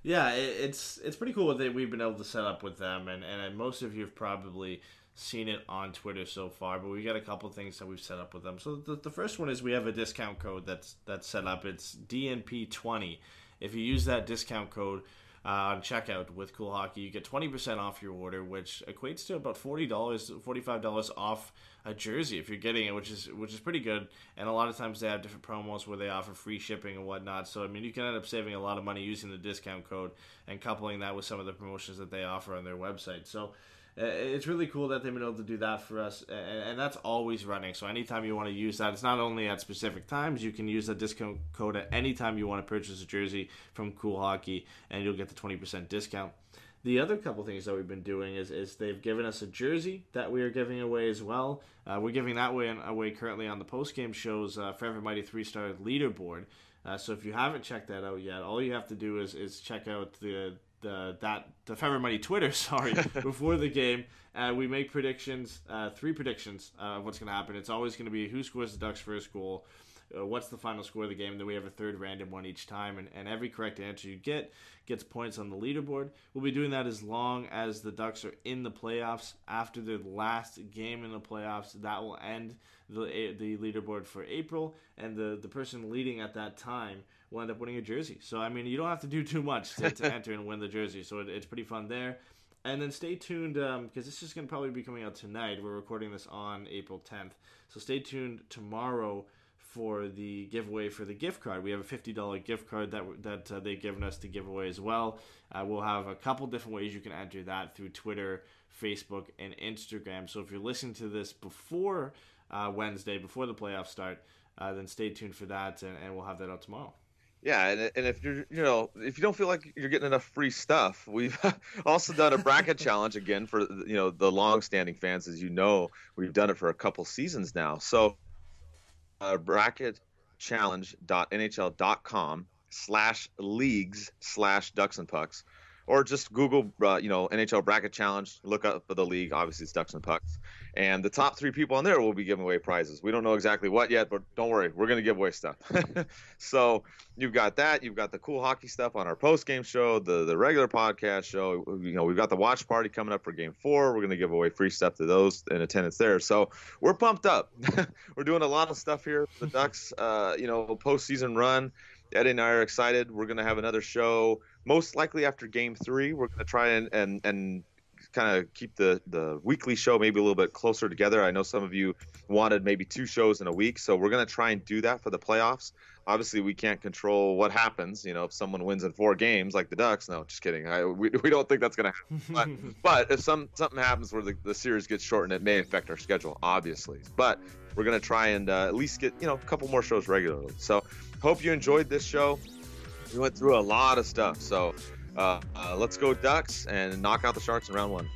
Yeah, it's pretty cool what we've been able to set up with them, and most of you have probably seen it on Twitter so far, but we got a couple of things that we've set up with them. So the first one is we have a discount code that's set up. It's DNP20. If you use that discount code on checkout with Cool Hockey, you get 20% off your order, which equates to about $40, $45 off a jersey if you're getting it, which is pretty good. And a lot of times they have different promos where they offer free shipping and whatnot. So I mean, you can end up saving a lot of money using the discount code and coupling that with some of the promotions that they offer on their website. So it's really cool that they've been able to do that for us, and that's always running. So anytime you want to use that, it's not only at specific times. You can use that discount code at any time you want to purchase a jersey from Cool Hockey, and you'll get the 20% discount. The other couple things that we've been doing is they've given us a jersey that we are giving away as well. We're giving that away currently on the post-game shows Forever Mighty 3-star leaderboard. So if you haven't checked that out yet, all you have to do is check out the Forever Mighty Twitter, before the game. We make predictions, 3 predictions of what's going to happen. It's always going to be who scores the Ducks' first goal, what's the final score of the game, and then we have a third random one each time, and every correct answer you get gets points on the leaderboard. We'll be doing that as long as the Ducks are in the playoffs. After their last game in the playoffs, that will end the leaderboard for April, and the person leading at that time will end up winning a jersey. So, I mean, you don't have to do too much to enter and win the jersey, so it's pretty fun there. And then stay tuned, because this is going to probably be coming out tonight. We're recording this on April 10th. So stay tuned tomorrow for the giveaway for the gift card. We have a $50 gift card that they've given us to give away as well. We'll have a couple different ways you can enter that through Twitter, Facebook, and Instagram. So if you're listening to this before Wednesday, before the playoffs start, then stay tuned for that, and we'll have that out tomorrow. Yeah, and if if you don't feel like you're getting enough free stuff, we've also done a bracket challenge again for the long-standing fans. As you know, we've done it for a couple seasons now. So bracketchallenge.nhl.com/leagues/DucksNPucks, or just Google NHL bracket challenge, look up the league. Obviously it's Ducks and Pucks, and the top 3 people on there will be giving away prizes. We don't know exactly what yet, but don't worry, we're going to give away stuff. So you've got that, you've got the cool hockey stuff on our post-game show, the regular podcast show. We've got the watch party coming up for game 4. We're going to give away free stuff to those in attendance there. So we're pumped up. We're doing a lot of stuff here for the Ducks postseason run. Eddie and I are excited. We're going to have another show most likely after game 3. We're going to try and kind of keep the weekly show maybe a little bit closer together. I know some of you wanted maybe 2 shows in a week, so we're going to try and do that for the playoffs. Obviously, we can't control what happens. If someone wins in 4 games like the Ducks, no, just kidding. We don't think that's going to happen. But if something happens where the series gets shortened, it may affect our schedule, obviously. But we're going to try and at least get a couple more shows regularly. So hope you enjoyed this show. We went through a lot of stuff. So let's go Ducks and knock out the Sharks in round 1.